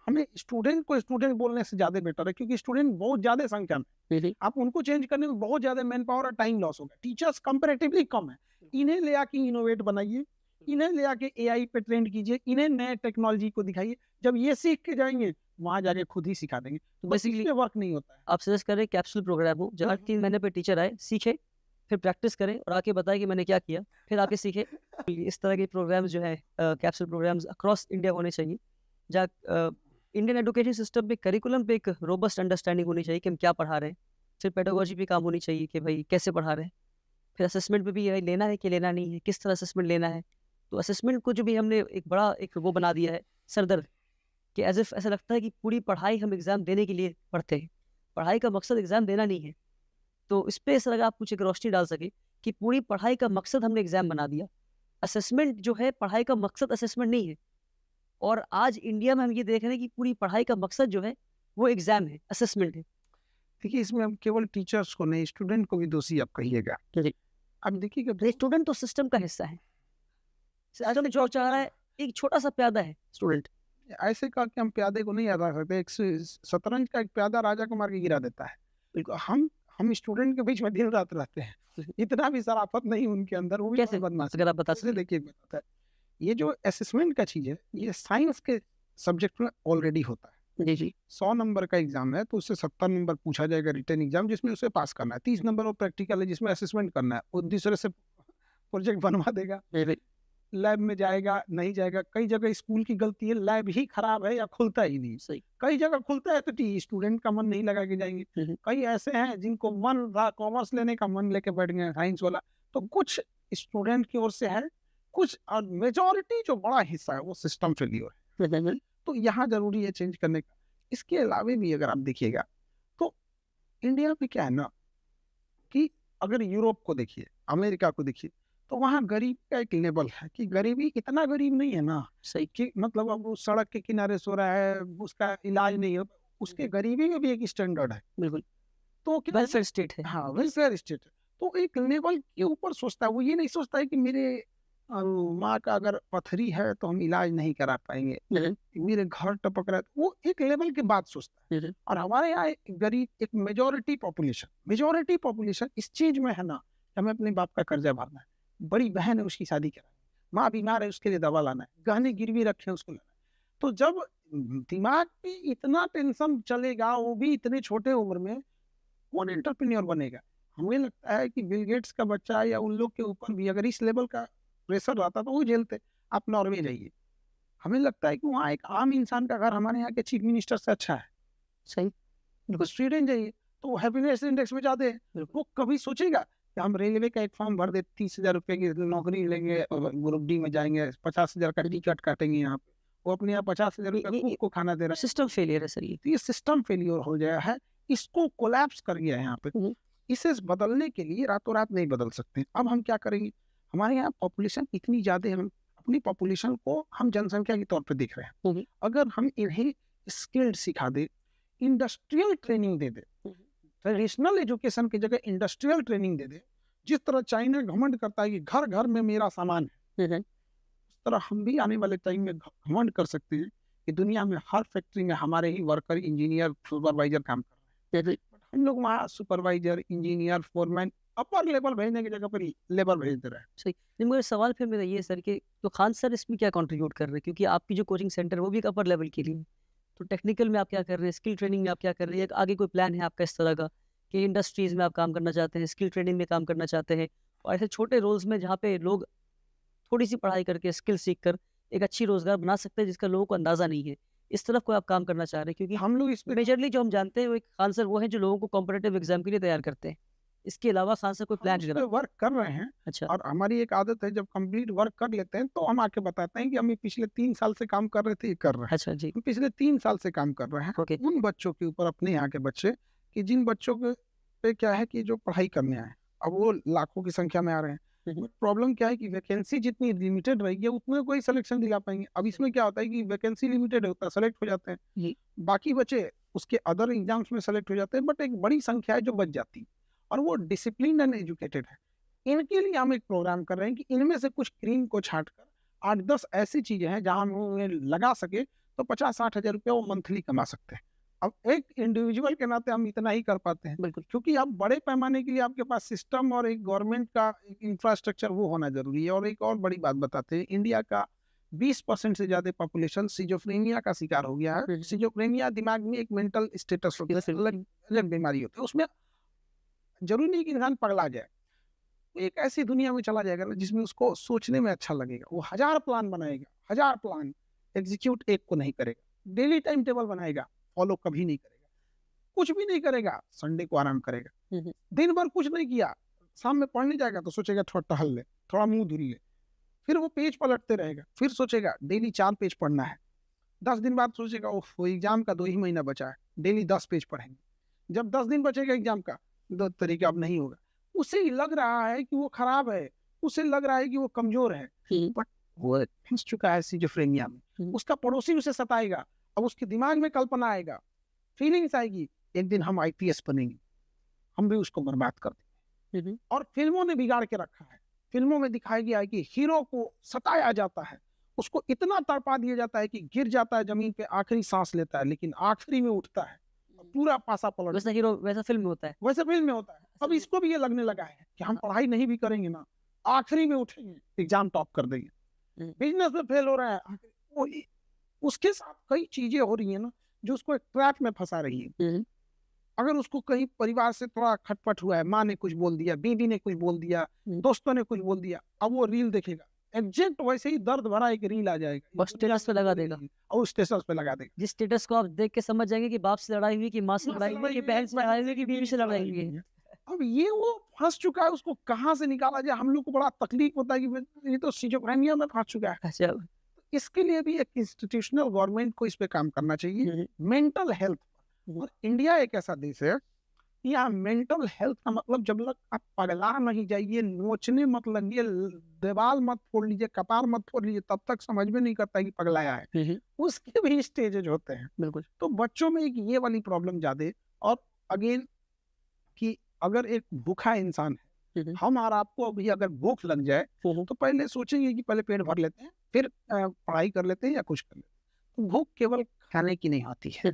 हमें स्टूडेंट को स्टूडेंट बोलने से ज्यादा बेटर है, क्योंकि स्टूडेंट बहुत ज्यादा संख्या में, बिल्कुल। आप उनको चेंज करने में बहुत ज्यादा मैन पावर और टाइम लॉस होगा। टीचर्स कंपैरेटिवली कम है, इन्हें ले आके इनोवेट बनाइए, इन्हें ले आके एआई पे ट्रेंड कीजिए, इन्हें नए टेक्नोलॉजी को दिखाइए, जब ये सीख के जाएंगे वहां जाके खुद ही सिखा देंगे। तो बेसिकली बेसिकली वर्क नहीं होता है। आप सजेस्ट कर रहे हैं कैप्सूल प्रोग्राम हो, जहाँ 3 महीने पे टीचर आए, सीखे, फिर प्रैक्टिस करें और आके बताएं कि मैंने क्या किया, फिर आके सीखे। इस तरह के प्रोग्राम्स जो है कैप्सूल प्रोग्राम्स अक्रॉस इंडिया होने चाहिए, जहाँ इंडियन एजुकेशन सिस्टम में करिकुलम पे एक रोबस्ट अंडरस्टैंडिंग होनी चाहिए कि हम क्या पढ़ा रहे हैं, फिर पेडागोजी पे काम होनी चाहिए कि भाई कैसे पढ़ा रहे हैं, फिर असेसमेंट पे भी ये लेना है कि लेना नहीं है, किस तरह असेसमेंट लेना है। तो असेसमेंट को जो भी हमने एक बड़ा एक वो बना दिया है सरदर्द, कि एज़ इफ ऐसा लगता है कि पूरी पढ़ाई हम एग्ज़ाम देने के लिए पढ़ते हैं, पढ़ाई का मकसद एग्ज़ाम देना नहीं है। तो इस पे अगर आप कुछ एक रोशनी डाल सके कि पूरी पढ़ाई का मकसद हमने एग्ज़ाम बना दिया, असेसमेंट जो है पढ़ाई का मकसद असेसमेंट नहीं है। और आज इंडिया में हम ये देख रहे हैं कि पूरी पढ़ाई का मकसद जो है वो एग्ज़ाम है, असेसमेंट है। देखिए इसमें हम केवल टीचर्स को नहीं, स्टूडेंट को भी दोषी आप कहिएगा। जी। अब देखिएगा, स्टूडेंट तो सिस्टम का हिस्सा है। सिस्टम जो चाह रहा है, एक छोटा-सा प्यादा है स्टूडेंट। ऐसे कहा कि हम प्यादे को नहीं हरा सकते, एक शतरंज का एक प्यादा राजा को मार के गिरा देता है। बिल्कुल। हम स्टूडेंट के बीच में दिन रात रहते हैं, इतना भी शराफत नहीं उनके अंदर, वो भी कैसे? बदमाश। अगर आप बता कैसे, सकें। देखिए बताता है, ये जो असेसमेंट का चीज है, ये साइंस के सब्जेक्ट में ऑलरेडी होता है। जी, जी। 100 नंबर का एग्जाम है तो उससे 70 नंबर पूछा जाएगा रिटन एग्जाम, जिसमें उसे पास करना है। 30 नंबर और प्रैक्टिकल है जिसमें असेसमेंट करना है। वो दूसरे से प्रोजेक्ट बनवा देगा, जी, जी। लैब में जाएगा नहीं जाएगा। कई जगह स्कूल की गलती है, लैब ही खराब है या खुलता ही नहीं। सही। कई जगह खुलता है तो स्टूडेंट का मन नहीं लगा के जाएंगे। हुँ, हुँ। कई ऐसे हैं जिनको मन था कॉमर्स लेने का, मन लेके बैठ गए साइंस वाला। तो कुछ स्टूडेंट की ओर से है, कुछ, और मेजोरिटी जो बड़ा हिस्सा है वो सिस्टम फेलियर है। तो यहाँ जरूरी है चेंज करने का। इसके अलावा भी अगर आप देखिएगा तो इंडिया में क्या है ना, कि अगर यूरोप को देखिए, अमेरिका को देखिए, तो वहाँ गरीब का एक लेवल है कि गरीबी इतना गरीब नहीं है ना, सही। कि मतलब अब वो सड़क के किनारे सो रहा है, उसका इलाज नहीं हो, उसके गरीबी में भी एक स्टैंडर्ड है। बिल्कुल। तो क्या, वेलफेयर स्टेट है। हाँ वेलफेयर स्टेट है। तो एक लेवल के ऊपर सोचता है, वो ये नहीं सोचता है कि मेरे माँ का अगर पथरी है तो हम इलाज नहीं करा पाएंगे, मेरे घर टपक रहा है, वो एक लेवल की बात सोचता है। और हमारे यहाँ एक गरीब, एक मेजोरिटी पॉपुलेशन इस चीज में है ना, हमें अपने बाप का कर्जा भरना है, बड़ी बहन है उसकी शादी करानी, माँ बीमार है उसके लिए दवा लाना है, गहने गिरवी रखे उसको लाना है। तो जब दिमाग पे इतना टेंशन चलेगा, वो भी इतने छोटे उम्र में, कौन एंटरप्रेन्योर बनेगा? हमें लगता है कि बिल गेट्स का बच्चा या उन लोग के ऊपर भी अगर इस लेवल का प्रेशर रहता तो वो झेलते। आप नॉर्वे जाइए, हमें लगता है कि वहाँ एक आम इंसान का घर हमारे यहाँ के चीफ मिनिस्टर से अच्छा है। सही। बिल्कुल। स्वीडन जाइए तो हैप्पीनेस इंडेक्स में जाते हैं, वो कभी सोचेगा कि हम रेलवे का एक फॉर्म भर दे, 30,000 रुपए की नौकरी लेंगे, ग्रुप डी में जाएंगे, 50,000 का टिकट काटेंगे यहाँ पे, वो अपने यहाँ 50,000 रुपए कुक को खाना दे रहा है। सिस्टम फेलियर है सर ये। तो ये सिस्टम फेलियर हो गया है, इसको कोलैप्स कर गया है यहाँ पे। इसे बदलने के लिए रातों रात नहीं बदल सकते। अब हम क्या करेंगे, हमारे यहाँ पॉपुलेशन इतनी ज्यादा है, हम अपनी पॉपुलेशन को हम जनसंख्या के तौर पे देख रहे हैं। अगर हम इन्हें स्किल्ड सिखा दे, इंडस्ट्रियल ट्रेनिंग दे दे, ट्रेडिशनल एजुकेशन की जगह इंडस्ट्रियल ट्रेनिंग दे दे, जिस तरह चाइना घमंड करता है कि घर घर में मेरा सामान है, उस तरह हम भी आने वाले टाइम में घमंड कर सकते हैं कि दुनिया में हर फैक्ट्री में हमारे ही वर्कर, इंजीनियर, सुपरवाइजर काम कर रहे हैं। हम लोग वहाँ supervisor, engineer, foreman upper level भेजने की जगह पर लेबर भेज दे रहे हैं। सही। नहीं, मेरा सवाल फिर मेरा ये सर कि तो खान सर इसमें क्या कंट्रीब्यूट कर रहे हैं, क्योंकि आपकी जो कोचिंग सेंटर है वो भी एक अपर लेवल के लिए, तो टेक्निकल में आप क्या कर रहे हैं, स्किल ट्रेनिंग में आप क्या कर रहे हैं, आगे कोई प्लान है आपका इस तरह का कि इंडस्ट्रीज में आप काम करना चाहते हैं, स्किल ट्रेनिंग में काम करना चाहते हैं, और ऐसे छोटे रोल्स में जहाँ पे लोग थोड़ी सी पढ़ाई करके स्किल सीख कर एक अच्छी रोजगार बना सकते हैं जिसका लोगों को अंदाजा नहीं है, इस तरफ कोई आप काम करना चाह रहे हैं? क्योंकि हम लोग इस पे मेजरली जो हम जानते हैं वो एक खान सर वो है जो लोगों को कॉम्पिटेटिव एग्जाम के लिए तैयार करते हैं, इसके अलावा खान सर कोई प्लान है? वर्क कर रहे हैं। अच्छा। और हमारी एक आदत है, जब कंप्लीट वर्क कर लेते हैं तो हम आके बताते हैं कि हम पिछले 3 साल से काम कर रहे थे, ये कर रहे हैं। अच्छा जी। हम पिछले 3 साल से काम कर रहे हैं ओके। उन बच्चों के ऊपर, अपने यहाँ के बच्चे, कि जिन बच्चों के पे क्या है कि जो पढ़ाई करने आए, अब वो लाखों की संख्या में आ रहे हैं। प्रॉब्लम क्या है कि वैकेंसी जितनी लिमिटेड रहेगी उतने कोई सिलेक्शन दिला पाएंगे। अब इसमें क्या होता है कि वैकेंसी लिमिटेड है, उतना सेलेक्ट हो जाते हैं, बाकी बच्चे उसके अदर एग्जाम्स में सेलेक्ट हो जाते हैं, बट एक बड़ी संख्या है जो बच जाती है, और वो डिसिप्लिन एंड एजुकेटेड है। इनके लिए हम एक प्रोग्राम कर रहे हैं कि इनमें से कुछ क्रीम को छांटकर 8-10 ऐसी चीजें हैं जहां हम उन्हें लगा सके तो 50-60 हजार रुपया वो मंथली कमा सकते हैं। अब एक इंडिविजुअल के नाते हम इतना ही कर पाते हैं, बिल्कुल, क्योंकि अब बड़े पैमाने के लिए आपके पास सिस्टम और एक गवर्नमेंट का इंफ्रास्ट्रक्चर वो होना जरूरी है। और एक और बड़ी बात बताते हैं, इंडिया का 20% से ज्यादा पॉपुलेशन सिजोफ्रेनिया का शिकार हो गया है। सिजोफ्रेनिया दिमाग में एक मेंटल स्टेटस होता है, अलग बीमारी होती है, उसमें जरूरी नहीं कि इंसान पगला जाए, एक ऐसी दुनिया में चला जाएगा जिसमें उसको सोचने में अच्छा लगेगा, वो 1000 प्लान बनाएगा, 1000 प्लान एग्जीक्यूट एक को नहीं करेगा, डेली टाइम टेबल बनाएगा, फॉलो कभी नहीं करेगा, कुछ भी नहीं करेगा, संडे को आराम करेगा, दिन भर कुछ नहीं किया, शाम में पढ़ने जाएगा तो सोचेगा थोड़ा टहल ले, थोड़ा मुंह धुल ले, फिर वो पेज पलटते रहेगा, फिर सोचेगा डेली 4 पेज पढ़ना है, 10 दिन बाद सोचेगा ओह एग्जाम का 2 ही महीना बचा है, डेली 10 पेज पढ़ेंगे। जब 10 दिन बचेगा एग्जाम का, 2 तरीके अब नहीं होगा, उसे लग रहा है कि वो खराब है, उसे लग रहा है कि वो कमजोर है, बट वो फंस चुका है सिजोफ्रेनिया में। उसका पड़ोसी उसे सताएगा, अब उसके दिमाग में कल्पना आएगा, फीलिंग्स आएगी, एक दिन हम IPS बनेंगे, हम भी उसको बर्बाद कर देंगे। और फिल्मों ने बिगाड़ के रखा है, फिल्मों में दिखाया गया है कि हीरो को सताया जाता है, उसको इतना तड़पा दिया जाता है कि गिर जाता है जमीन पे, आखिरी सांस लेता है, लेकिन आखिरी में उठता है, पूरा पासा पलट। वैसा हीरो वैसा फिल्म में होता है, वैसे फिल्म में होता है। अब इसको भी ये लगने लगा है कि हम पढ़ाई नहीं भी करेंगे ना, आखिरी में उठेंगे, एग्जाम टॉप कर देंगे, बिजनेस में फेल हो रहा है, उसके साथ कई चीजें हो रही है ना जो उसको एक ट्रैप में फंसा रही है। अगर उसको कहीं परिवार से थोड़ा खटपट हुआ है, माँ ने कुछ बोल दिया, बीवी ने कुछ बोल दिया, दोस्तों ने कुछ बोल दिया, अब वो रील देखेगा, एग्जैक्ट वैसे ही दर्द भरा एक रील आ जाएगा बस स्टेटस पे लगा देगा, और स्टेटस पे लगा देगा, जिस स्टेटस को आप देख के समझ जाएंगे कि बाप से लड़ाई हुई, कि माँ से लड़ाई हुई, कि बहन से लड़ाई हुई, कि बीवी से लड़ाई हुई है। अब ये वो फंस चुका है, उसको कहाँ से निकाला जाए, हम लोग को बड़ा तकलीफ होता है कि ये तो सिजोफ्रेनिया में फंस चुका है। अच्छा, इसके लिए भी एक इंस्टीट्यूशनल गवर्नमेंट को इस पे काम करना चाहिए, मेंटल हेल्थ। और इंडिया एक ऐसा देश है, यहाँ मेंटल हेल्थ का मतलब जब तक आप पगला नहीं जाइए, नोचने मत लगिए, दीवार मत फोड़ लीजिए, कपार मत फोड़ लीजिए, तब तक समझ में नहीं करता कि पगलाया है। उसके भी स्टेजेज होते हैं। बिल्कुल। तो बच्चों में एक ये वाली प्रॉब्लम ज्यादा, और अगेन कि अगर एक भूखा इंसान है, हम और आपको अभी अगर भूख लग जाए तो पहले सोचेंगे कि पहले पेट भर लेते हैं, फिर पढ़ाई कर लेते हैं या कुछ कर लेते हैं। तो भूख केवल खाने की नहीं होती है,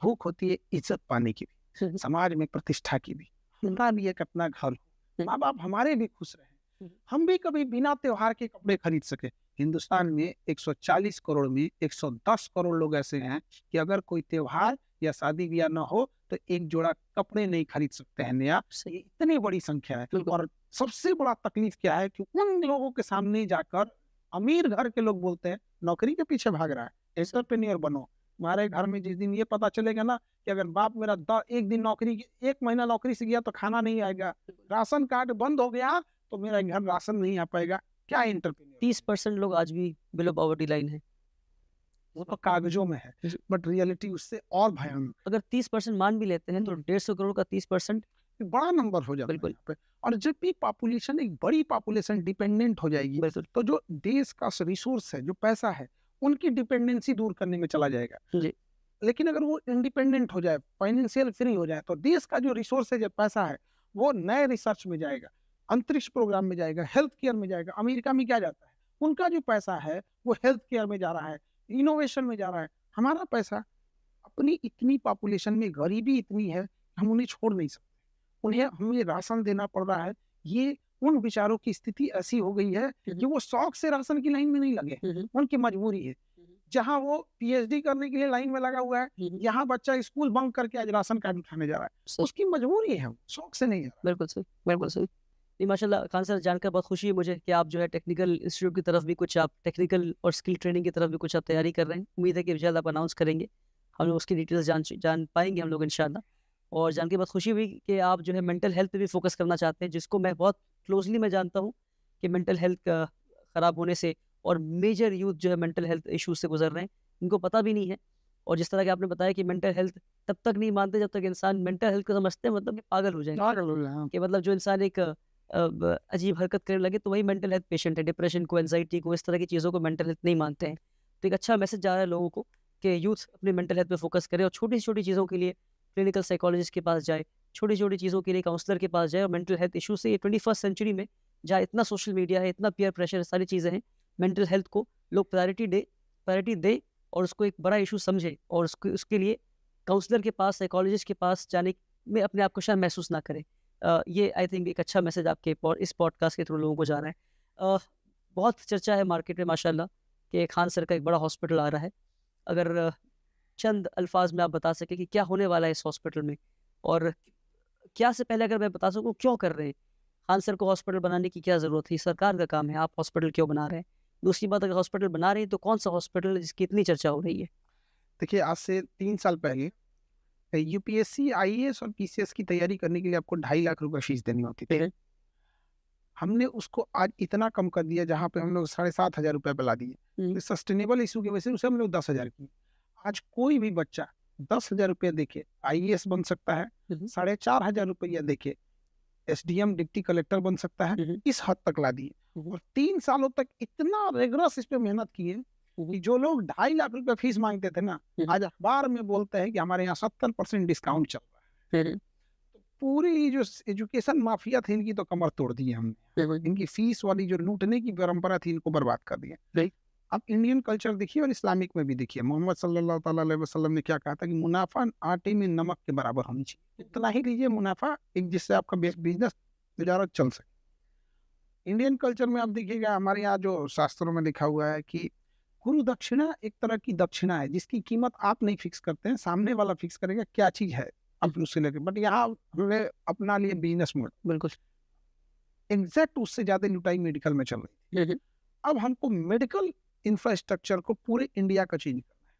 भूख होती है इज्जत पाने की भी, समाज में प्रतिष्ठा की भी। हमारा भी एक अपना घर हो, माँ बाप हमारे भी खुश रहे, हम भी कभी बिना त्योहार के कपड़े खरीद सके। हिंदुस्तान में 140 करोड़ में 110 करोड़ लोग ऐसे हैं कि अगर कोई त्योहार या शादी ब्याह ना हो तो एक जोड़ा कपड़े नहीं खरीद सकते हैं नया। इतनी बड़ी संख्या है। और सबसे बड़ा तकलीफ क्या है कि उन लोगों के सामने जाकर अमीर घर के लोग बोलते हैं नौकरी के पीछे भाग रहा है, एंटरप्रेन्योर बनो, हमारे घर में जिस दिन ये पता चलेगा ना कि अगर बाप मेरा एक दिन नौकरी, एक महीना नौकरी से गया तो खाना नहीं आएगा, राशन कार्ड बंद हो गया तो मेरा घर राशन नहीं आ पाएगा, क्या एंटरप्रेन्योर। 30% लोग आज भी बिलो पॉवर्टी लाइन है। वो तो कागजों में है, जी। बट रियलिटी उससे और भयानक अगर 30% मान भी लेते हैं तो 150 करोड़ का 30% है, बड़ा नंबर हो जाता है बिल्कुल। यहाँ पे। और जब भी पॉपुलेशन, एक बड़ी पॉपुलेशन डिपेंडेंट हो जाएगी, बिल्कुल। तो जो देश का रिसोर्स है, जो पैसा है, उनकी डिपेंडेंसी दूर करने में चला जाएगा। जी। लेकिन अगर वो इंडिपेंडेंट हो जाए, फाइनेंशियल फ्री हो जाए, तो देश का जो रिसोर्स है, जो पैसा है, वो नए रिसर्च में जाएगा, अंतरिक्ष प्रोग्राम में जाएगा, हेल्थ केयर में जाएगा। अमेरिका में क्या जाता है, उनका जो पैसा है वो हेल्थ केयर में जा रहा है, इनोवेशन में जा रहा है। हमारा पैसा, अपनी इतनी पॉपुलेशन में गरीबी इतनी है, हम उन्हें छोड़ नहीं सकते, उन्हें हमें राशन देना पड़ रहा है। ये उन बेचारों की स्थिति ऐसी हो गई है कि वो शौक से राशन की लाइन में नहीं लगे, उनकी मजबूरी है। जहाँ वो पीएचडी करने के लिए लाइन में लगा हुआ है, यहाँ बच्चा स्कूल बंक करके आज राशन कार्ड उठाने जा रहा है, उसकी मजबूरी है, शौक से नहीं जा रहा। बिल्कुल सही, बिल्कुल सही। नहीं, माशाल्लाह खान सर, जानकर बहुत खुशी है मुझे कि आप जो है टेक्निकल इंस्टीट्यूट की तरफ भी कुछ, आप टेक्निकल और स्किल ट्रेनिंग की तरफ भी कुछ आप तैयारी कर रहे हैं। उम्मीद है कि जल्द आप अनाउंस करेंगे, हम लोग उसकी डिटेल्स जान पाएंगे हम लोग इंशाल्लाह। और जान के बहुत खुशी हुई कि आप जो है मेंटल हेल्थ पे भी फोकस करना चाहते हैं, जिसको मैं बहुत क्लोजली मैं जानता हूँ कि मेंटल हेल्थ का ख़राब होने से और मेजर यूथ जो है मेंटल हेल्थ इश्यूज से गुजर रहे हैं, इनको पता भी नहीं है। और जिस तरह के आपने बताया कि मेंटल हेल्थ तब तक नहीं मानते जब तक इंसान मेंटल हेल्थ को समझते हैं, मतलब कि पागल हो जाए, कि मतलब जो इंसान एक अजीब हरकत करने लगे तो वही मेंटल हेल्थ पेशेंट है। डिप्रेशन को, एंजाइटी को, इस तरह की चीज़ों को मेंटल हेल्थ नहीं मानते हैं। तो एक अच्छा मैसेज जा रहा है लोगों को कि यूथ अपने मेंटल हेल्थ पे फोकस करे और छोटी-छोटी चीज़ों के लिए क्लिनिकल साइकोलॉजिस्ट के पास जाए, छोटी-छोटी चीज़ों के लिए काउंसलर के पास जाए। और मेंटल हेल्थ इशू से ये 21st सेंचुरी में जहाँ इतना सोशल मीडिया है, इतना पीयर प्रेशर है, सारी चीज़ें हैं, मेंटल हेल्थ को लोग प्रायोरिटी दें और उसको एक बड़ा इशू समझें और उसके लिए काउंसलर के पास, साइकोलॉजिस्ट के पास जाने में अपने आप को शायद महसूस ना करें। ये आई थिंक एक अच्छा मैसेज आपके इस पॉडकास्ट के थ्रू लोगों को जा रहा है। बहुत चर्चा है मार्केट में माशाल्लाह कि खान सर का एक बड़ा हॉस्पिटल आ रहा है। अगर चंद अल्फाज में आप बता सकें कि क्या होने वाला है इस हॉस्पिटल में, और क्या से पहले अगर मैं बता सकूँ क्यों कर रहे हैं खान सर को हॉस्पिटल बनाने की क्या ज़रूरत है, सरकार का काम है, आप हॉस्पिटल क्यों बना रहे हैं। दूसरी बात, अगर हॉस्पिटल बना रहे हैं तो कौन सा हॉस्पिटल जिसकी इतनी चर्चा हो रही है। देखिए, आज से 3 साल पहले यूपीएससी, आईएएस और पीसीएस की तैयारी करने के लिए आपको 2.5 लाख रुपए फीस देनी होती थी। हमने उसको आज इतना कम कर दिया, जहाँ पे हम लोग 7,500 रुपये पे ला दिए। सस्टेनेबल इशू की वजह से उसे हम लोग 10,000 किए। आज कोई भी बच्चा 10,000 रुपये देके आईएएस बन सकता है, 4,500 रुपया देके एसडीएम, डिप्टी कलेक्टर बन सकता है, इस हद तक ला दिए। और 3 सालों तक इतना रेगरस इस पे मेहनत किए कि जो लोग 2.5 लाख रुपए फीस मांगते थे ना, आज अखबार में बोलते हैं कि हमारे यहाँ 70% डिस्काउंट चल रहा है। तो पूरी जो एजुकेशन माफिया थी, इनकी तो कमर तोड़ दी है हमने। इनकी फीस वाली जो लूटने की परंपरा थी, इनको बर्बाद कर दिया। अब इंडियन कल्चर देखिए और इस्लामिक में भी देखिए, मोहम्मद सल्लल्लाहु ताला अलैहि वसल्लम ने क्या कहा था कि मुनाफा आटे में नमक के बराबर होनी चाहिए। इतना ही लीजिए मुनाफा, एक जिससे आपका बिजनेस तिजारत चल सके। इंडियन कल्चर में आप देखिएगा, हमारे यहाँ जो शास्त्रों में लिखा हुआ है कि गुरु दक्षिणा एक तरह की दक्षिणा है, जिसकी कीमत आप नहीं फिक्स करते हैं, सामने वाला फिक्स करेगा क्या चीज है, आप उससे लेकर। बट यहाँ हमने अपना लिए बिजनेस मोड, बिल्कुल एग्जैक्ट उससे ज्यादा लुटाई मेडिकल में चल रही थी। अब हमको मेडिकल इंफ्रास्ट्रक्चर को पूरे इंडिया का चेंज करना है।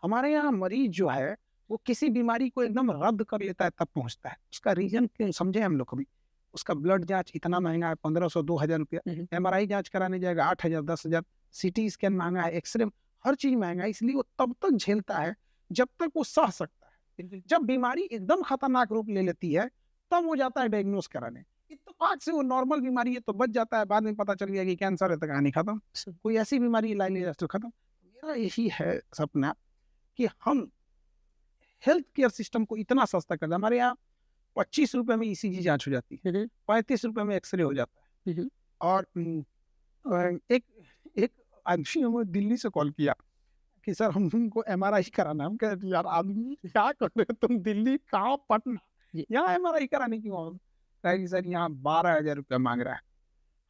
हमारे यहाँ मरीज जो है वो किसी बीमारी को एकदम रद्द कर लेता है तब पहुंचता है। उसका रीजन समझे हम लोग कभी? उसका ब्लड जांच इतना महंगा है, 1,500 2,000 रुपया। एमआरआई जांच कराने जाएगा 8,000 10,000। सीटी स्कैन महंगा है, एक्सरे, हर चीज महंगा है। इसलिए वो तब तक झेलता है जब तक वो सह सकता है। जब बीमारी एकदम खतरनाक रूप ले लेती है तब वो जाता है डायग्नोस कराने। इत्तेफाक से वो नॉर्मल बीमारी है तो बच जाता है, बाद में पता चल गया कि कैंसर है तो कहानी खत्म। कोई ऐसी बीमारी लाई ले तो खत्म। मेरा यही है सपना कि हम हेल्थ केयर सिस्टम को इतना सस्ता कर दें। हमारे यहाँ 25 रुपए में ईसीजी जांच हो जाती है, 35 रुपए में एक्सरे हो जाता है। और एक आदमी ने दिल्ली से कॉल किया कि सर हमको एमआरआई कराना। हम कह यार आदमी क्या कर रहे हो तुम, दिल्ली कहाँ, पटना, यहाँ एमआरआई कराने क्यों? सर यहाँ 12,000 रुपया मांग रहा है,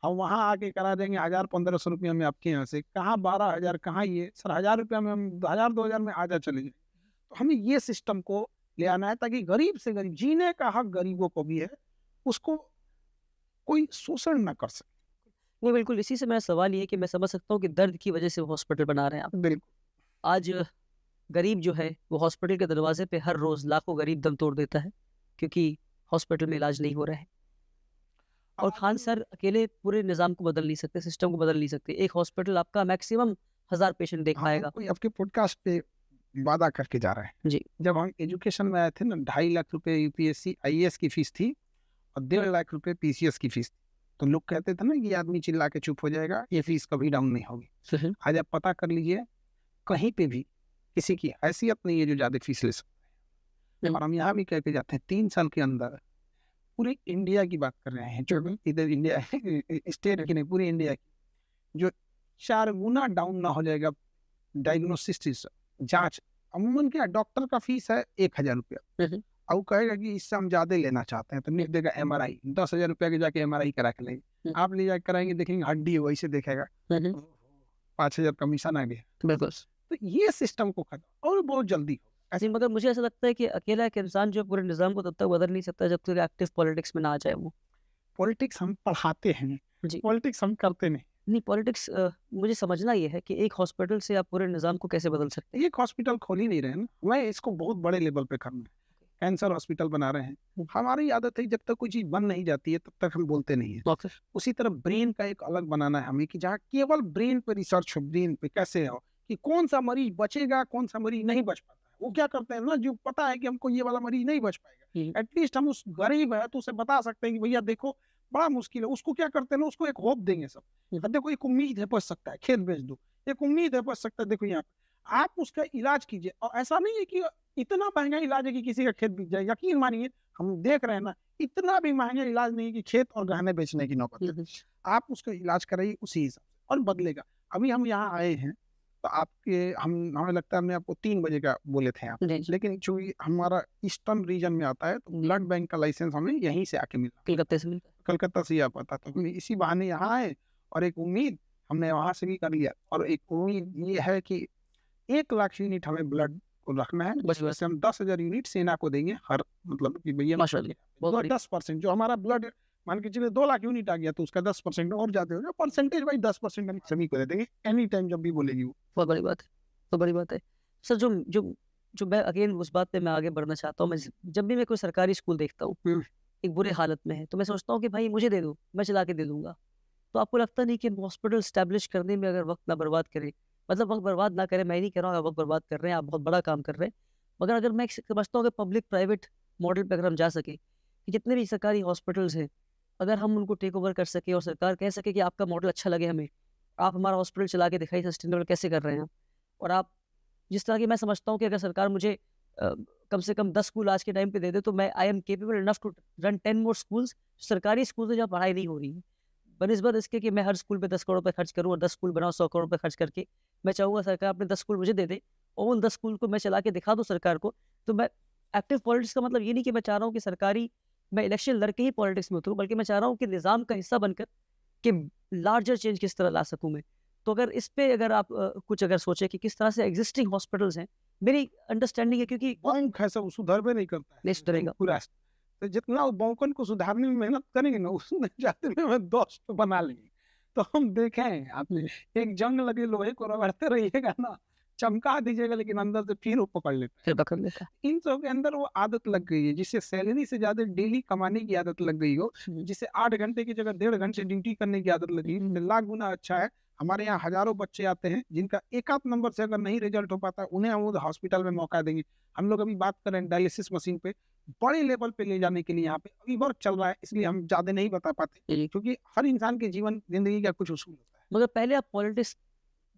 हम वहाँ आके करा देंगे 1,000-1,500 रुपया में आपके यहाँ से। कहाँ 12,000, कहाँ ये सर 1,000 रुपया में हम 1,000 2,000 में आजा चले जाए। तो हमें ये सिस्टम को ले आना है ताकि गरीब से गरीब, जीने का हक गरीबों को भी है, उसको कोई शोषण ना कर सके। नहीं, बिल्कुल इसी से मेरा सवाल ये है कि मैं समझ सकता हूँ कि दर्द की वजह से वो हॉस्पिटल बना रहे हैं आप। बिल्कुल। आज गरीब जो है वो हॉस्पिटल के दरवाजे पे हर रोज़ लाखों गरीब दम तोड़ देता है क्योंकि हॉस्पिटल में इलाज नहीं हो रहा है। और खान सर अकेले पूरे निज़ाम को बदल नहीं सकते, सिस्टम को बदल नहीं सकते। एक हॉस्पिटल आपका मैक्सिमम 1000 पेशेंट देख पाएगा। कोई आपके पॉडकास्ट पे वादा करके जा रहे हैं। जी। जब हम एजुकेशन में आए थे ना, 2.5 लाख रुपए यूपीएससी आईएएस की फीस थी और 1.5 लाख रुपए पीसीएस की फीस थी। तो लोग कहते थे ना कि ये आदमी चिल्ला के चुप हो जाएगा, ये फीस कभी डाउन नहीं होगी। आज आप पता कर लीजिए, कहीं पे भी किसी की हैसियत नहीं है जो ज्यादा फीस ले सकते हैं। और हम यहाँ भी कह के जाते हैं 3 साल के अंदर पूरे इंडिया की बात कर रहे हैं, जो इधर इंडिया स्टेट की नहीं, पूरे इंडिया की, जो 4 गुना डाउन ना हो जाएगा डायग्नोसिस जांच। अमूमन क्या डॉक्टर का फीस है 1000 रुपया, और वो कहेगा कि इससे हम ज्यादा लेना चाहते हैं तो लिख देगा एमआरआई 10,000 रुपया के जाके एमआरआई करा के लेंगे। आप ले जाके कराएंगे, देखेंगे हड्डी है, वैसे देखेगा 5,000 कमीशन आ गया। बिल्कुल। तो ये सिस्टम को खत्म और बहुत जल्दी हो। ऐसे मगर मुझे ऐसा लगता है कि अकेला एक इंसान जो पूरे निज़ाम को तब तक बदल नहीं सकता जब तक एक्टिव पॉलिटिक्स में ना आ जाए वो। पॉलिटिक्स हम पढ़ाते हैं जी। पॉलिटिक्स हम करते नहीं। नहीं, पॉलिटिक्स मुझे समझना ये है कि एक हॉस्पिटल से आप पूरे निज़ाम को कैसे बदल सकते हैं। एक हॉस्पिटल खोल ही नहीं रहे ना, मैं इसको बहुत बड़े लेवल पे करना है। कैंसर हॉस्पिटल बना रहे हैं। हमारी आदत है जब तक कोई चीज बन नहीं जाती है तब तक हम बोलते नहीं है। डॉक्टर उसी तरह ब्रेन का एक अलग बनाना है हमें, कि जहाँ केवल ब्रेन पे रिसर्च हो, ब्रेन पे कैसे हो कि कौन सा मरीज बचेगा, कौन सा मरीज नहीं बच पाता है। वो क्या करते हैं ना, जो पता है कि हमको ये वाला मरीज नहीं बच पाएगा, एटलीस्ट हम उस गरीब है तो उसे बता सकते हैं कि भैया देखो बड़ा मुश्किल है। उसको क्या करते हैं ना, उसको एक होप देंगे सब, देखो एक उम्मीद है बच सकता है, खेत बेच दो, एक उम्मीद है बच सकता है, देखो यहाँ पे आप उसका इलाज कीजिए। और ऐसा नहीं है कि इतना महंगा इलाज है कि किसी का खेत बिक जाए। यकीन मानिए हम देख रहे हैं ना, इतना भी महंगा इलाज नहीं है कि खेत और गहने बेचने की नौबत। आप उसका इलाज कराइए उसी हिसाब से और बदलेगा। अभी हम यहाँ आए हैं तो आपके हमें लगता है हमने आपको 3 बजे का बोले थे आप, लेकिन चूंकि हमारा ईस्टर्न रीजन में आता है तो ब्लड बैंक का लाइसेंस हमें यहीं से आके मिला, कलकत्ता से आ पाता। तो इसी बहाने यहाँ आए और एक उम्मीद हमने वहां से भी कर लिया। और एक उम्मीद ये है कि 1 लाख यूनिट हमें ब्लड को रखना है, वैसे हम 10,000 यूनिट सेना को देंगे हर, मतलब कि भैया 10% जो हमारा ब्लड मान के चलिए 2 लाख यूनिट आ गया तो उसका 10% और ज्यादा हो गया, परसेंटेज वाइज 10% हम सभी को दे देंगे एनी टाइम जब भी बोलेगी वो। बहुत बड़ी बात है, तो बड़ी बात है सर। जो जो जो मैं अगेन उस बात पे मैं आगे बढ़ना चाहता हूँ। मैं जब भी मैं कोई सरकारी स्कूल देखता हूँ एक बुरे हालत में है तो मैं सोचता हूँ कि भाई मुझे दे दो, मैं चला के दे दूंगा। तो आपको लगता नहीं कि हॉस्पिटल स्टैब्लिश करने में अगर वक्त ना बर्बाद करें, मतलब वक्त बर्बाद ना करें, मैं नहीं कह रहा हूँ वक्त बर्बाद कर रहे हैं, आप बहुत बड़ा काम कर रहे हैं, मगर अगर मैं समझता हूँ कि पब्लिक प्राइवेट मॉडल पर अगर हम जा सके कि जितने भी सरकारी हॉस्पिटल्स हैं अगर हम उनको टेक ओवर कर सके और सरकार कह सके कि आपका मॉडल अच्छा लगे हमें, आप हमारा हॉस्पिटल चला के दिखाई सस्टेनेबल कैसे कर रहे हैं। और आप जिस तरह की मैं समझता हूँ कि अगर सरकार मुझे कम से कम 10 स्कूल आज के टाइम पे दे दे तो मैं I am capable enough to run 10 more schools. सरकारी स्कूल में जहाँ पढ़ाई नहीं हो रही है, बनिस्बत इसके कि मैं हर स्कूल पे 10 करोड़ रुपए खर्च करूँ और 10 स्कूल बनाऊँ 100 करोड़ रुपए खर्च करके, मैं चाहूँगा सरकार अपने 10 स्कूल मुझे दे दे और उन 10 स्कूल को मैं चला के दिखा दूँ सरकार को। तो मैं एक्टिव पॉलिटिक्स का मतलब ये नहीं कि मैं चाह रहा हूँ कि सरकारी मैं इलेक्शन लड़के ही पॉलिटिक्स में उतरूँ, बल्कि मैं चाह रहा हूँ कि निज़ाम का हिस्सा बनकर कि लार्जर चेंज किस तरह ला सकूँ मैं। तो अगर इस पे अगर आप कुछ अगर सोचे कि किस तरह से एग्जिस्टिंग हॉस्पिटल्स हैं, मेरी अंडरस्टैंडिंग है क्योंकि बैंक है सब सुधर भी नहीं करता है, नहीं सुधरेगा पूरा। तो जितना वो बैंकन को सुधारने में मेहनत करेंगे ना, उसमें जाते में दोस्त बना लेंगे। तो हम देखें, आपने एक जंग लगे लोहे को रगड़ते रहिएगा ना, चमका दीजिएगा लेकिन अंदर से फिर वो पकड़ लेता है। इन सब के अंदर वो आदत लग गई है, जिससे सैलरी से ज्यादा डेली कमाने की आदत लग गई हो, जिससे 8 घंटे की जगह 1.5 घंटे ड्यूटी करने की आदत लगी, लाख गुना अच्छा है। हमारे यहाँ हजारों बच्चे आते हैं जिनका एक आध नंबर से अगर नहीं रिजल्ट हो पाता, उन्हें हम हॉस्पिटल में मौका देंगे। हम लोग अभी बात करें डायलिसिस मशीन पे बड़े लेवल पे ले जाने के लिए, यहाँ पे अभी वर्क चल रहा है, इसलिए हम ज्यादा नहीं बता पाते क्योंकि हर इंसान के जीवन जिंदगी का कुछ उसूल होता है। मगर पहले आप पॉलिटिक्स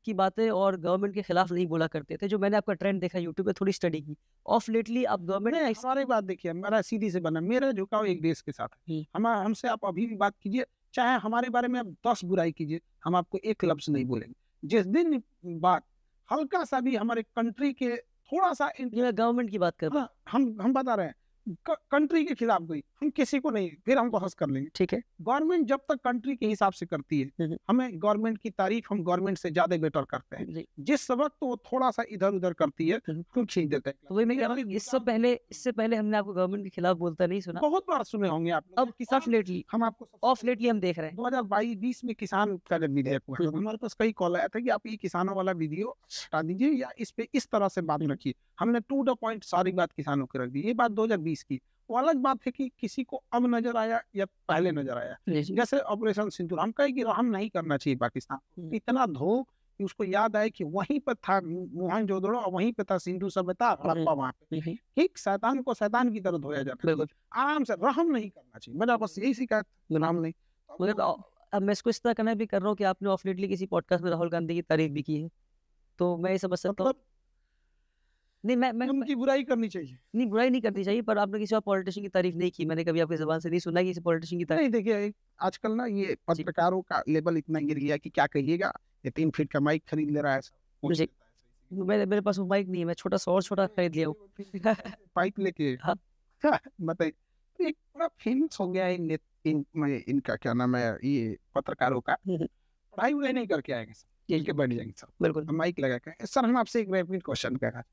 की बातें और गवर्नमेंट के खिलाफ नहीं बोला करते थे। जो मैंने आपका ट्रेंड देखा यूट्यूब पे थोड़ी स्टडी की, ऑफ लेटली आप गवर्नमेंट सारी बात देखिए, मेरा सीधी से बना, मेरा झुकाव एक देश के साथ है। हमसे आप अभी भी बात कीजिए, चाहे हमारे बारे में आप 10 बुराई कीजिए, हम आपको एक लफ्ज नहीं बोलेंगे। जिस दिन बात हल्का सा भी हमारे कंट्री के थोड़ा सा गवर्नमेंट की बात कर, हम बता रहे हैं, कंट्री के खिलाफ गई, हम किसी को नहीं, फिर हम बहस कर लेंगे। ठीक है। गवर्नमेंट जब तक कंट्री के हिसाब से करती है, हमें गवर्नमेंट की तारीफ हम गवर्नमेंट से ज्यादा बेटर करते हैं। जी। जिस वक्त वो थोड़ा सा इधर उधर करती है, हम खींच देते हैं। तो वही मैं कह रहा हूँ कि इससे पहले हमने आपको गवर्नमेंट के खिलाफ बोलता नहीं सुना। बहुत बार सुने होंगे आप लोग। अब ऑफ लेटली हम आपको ऑफ लेटली हम देख रहे हैं। 2022 में किसान का जब विधेयक हुआ, तो हमारे पास कई कॉल आया था कि आप ये किसानों वाला वीडियो हटा दीजिए या इस पे इस तरह से बात रखिए। हमने टू द पॉइंट सारी बात किसानों की रख दी। ये बात 2020 की। वो अलग बात है कि किसी को अब नजर आया या पहले नजर आया। जैसे ऑपरेशन सिंदूर, हम कहे कि हम नहीं करना चाहिए पाकिस्तान। इतना धो कि उसको याद आए कि वहीं पर था मोहनजोदड़ो और वहीं पे था सिंधु सभ्यता, हड़प्पा वहां पे। ठीक, शैतान को शैतान की तरह धोया जाता है, आराम से, रहम नहीं करना चाहिए। मेरा बस यही शिकायत, रहम नहीं। मगर अब मैं इसको इस तरह करना भी कर रहा हूँ कि आपने ऑफ लेटली किसी पॉडकास्ट में राहुल गांधी की तारीफ भी की है, तो मैं ये समझ सकता हूँ। नहीं, मैं उनकी बुराई करनी चाहिए। नहीं, बुराई नहीं करनी चाहिए, पर आपने किसी और पॉलिटिशियन की तारीफ नहीं की। मैंने कभी आपकी ज़बान से नहीं सुना कि किसी पॉलिटिशियन की तारीफ। नहीं, देखिए आजकल ना ये पत्रकारों का लेवल इतना गिर गया कि क्या कहिएगा। ये 3 फीट का माइक खरीद ले रहा है जी। मेरे पास वो माइक नहीं है, मैं छोटा सा और छोटा खरीद लिया हूँ। पाइप लेके। हाँ। बताइए, एक बड़ा फेमस हो गया है इनका क्या नाम है, ये पत्रकारों का। पढ़ाई वढ़ाई नहीं करके आएंगे सर, इनके बैठ जाएंगे सर, बिल्कुल माइक लगा के। सर हम आपसे एक रैपिड क्वेश्चन कर रहे हैं,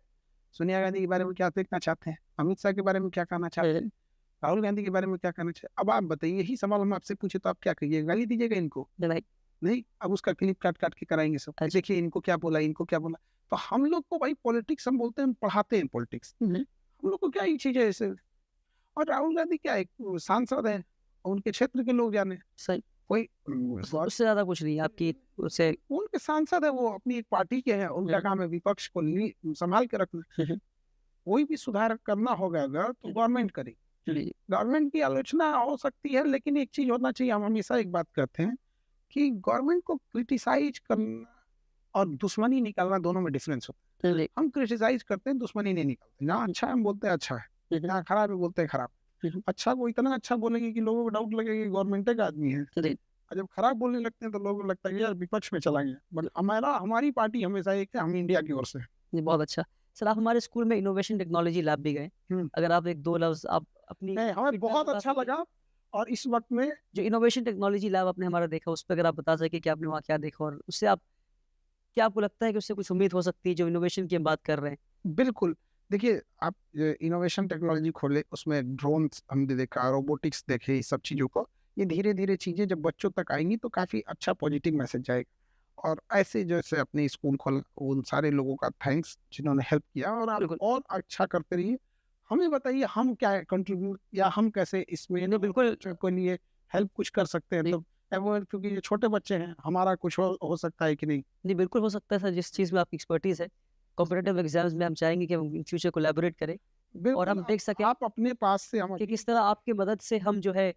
सोनिया गांधी के बारे में क्या देखना चाहते हैं, अमित शाह के बारे में क्या कहना चाहते हैं, राहुल गांधी के बारे में क्या कहना चाहिए। अब आप बताइए, यही सवाल हम आपसे पूछे तो आप क्या कहिएगा? गाली दीजिएगा इनको? नहीं, अब उसका क्लिप काट काट के कराएंगे सब। देखिए इनको क्या बोला, इनको क्या बोला। तो हम लोग को भाई पॉलिटिक्स हम बोलते हैं, पढ़ाते हैं पॉलिटिक्स, हम लोग को क्या ये चीज है ऐसे। और राहुल गांधी क्या एक सांसद है, उनके क्षेत्र के लोग जाने, सही, कोई उससे ज्यादा कुछ नहीं आपकी, उससे उनके सांसद है, वो अपनी एक पार्टी के हैं, उनका काम है विपक्ष को संभाल के रखना। कोई भी सुधार करना होगा अगर तो गवर्नमेंट करे, गवर्नमेंट की आलोचना हो सकती है, लेकिन एक चीज होना चाहिए, हम हमेशा एक बात कहते हैं कि गवर्नमेंट को क्रिटिसाइज करना और दुश्मनी निकालना दोनों में डिफरेंस होता है। हम क्रिटिसाइज करते हैं, दुश्मनी नहीं निकालते। जहाँ अच्छा है हम बोलते हैं अच्छा है, जहाँ खराब है बोलते हैं खराब। अच्छा को इतना अच्छा बोलेंगे कि लोगों को डाउट लगेगा कि गवर्नमेंट का आदमी है, और जब खराब बोलने लगते हैं तो लोगों को लगता है यार विपक्ष में चला गया। बट हमारी पार्टी हमेशा एक है, हम इंडिया की ओर से। बहुत अच्छा सर, आप हमारे स्कूल में इनोवेशन टेक्नोलॉजी लैब भी गए, अगर आप एक दो लफ्ज आप अपनी। हमें बहुत अच्छा लगा। और इस वक्त में जो इनोवेशन टेक्नोलॉजी लैब आपने हमारा देखा, उस पर अगर आप बता सके कि आपने वहाँ क्या देखा, और उससे आप क्या, आपको लगता है कि उससे कुछ उम्मीद हो सकती है जो इनोवेशन की हम बात कर रहे हैं? बिल्कुल, देखिए आप इनोवेशन टेक्नोलॉजी खोले, उसमें ड्रोन्स हमने देखा, रोबोटिक्स देखे, इस सब चीज़ों को। ये धीरे धीरे चीज़ें जब बच्चों तक आएंगी तो काफ़ी अच्छा पॉजिटिव मैसेज जाएगा। और ऐसे जैसे अपने स्कूल खोला, उन सारे लोगों का थैंक्स जिन्होंने हेल्प किया, और आप और अच्छा करते रहिए। हमें बताइए हम क्या कंट्रीब्यूट, या हम कैसे इसमें बिल्कुल के लिए हेल्प कुछ कर सकते हैं। तो क्योंकि ये छोटे बच्चे हैं, हमारा कुछ हो सकता है कि नहीं? नहीं, बिल्कुल हो सकता है सर, जिस चीज़ में आपकी एक्सपर्टीज़ है। कॉम्पिटिटिव एग्जाम्स में हम चाहेंगे कि हम इन फ्यूचर कोलैबोरेट करें, और हम देख सकें आप अपने पास से हम कि किस तरह आपकी मदद से हम जो है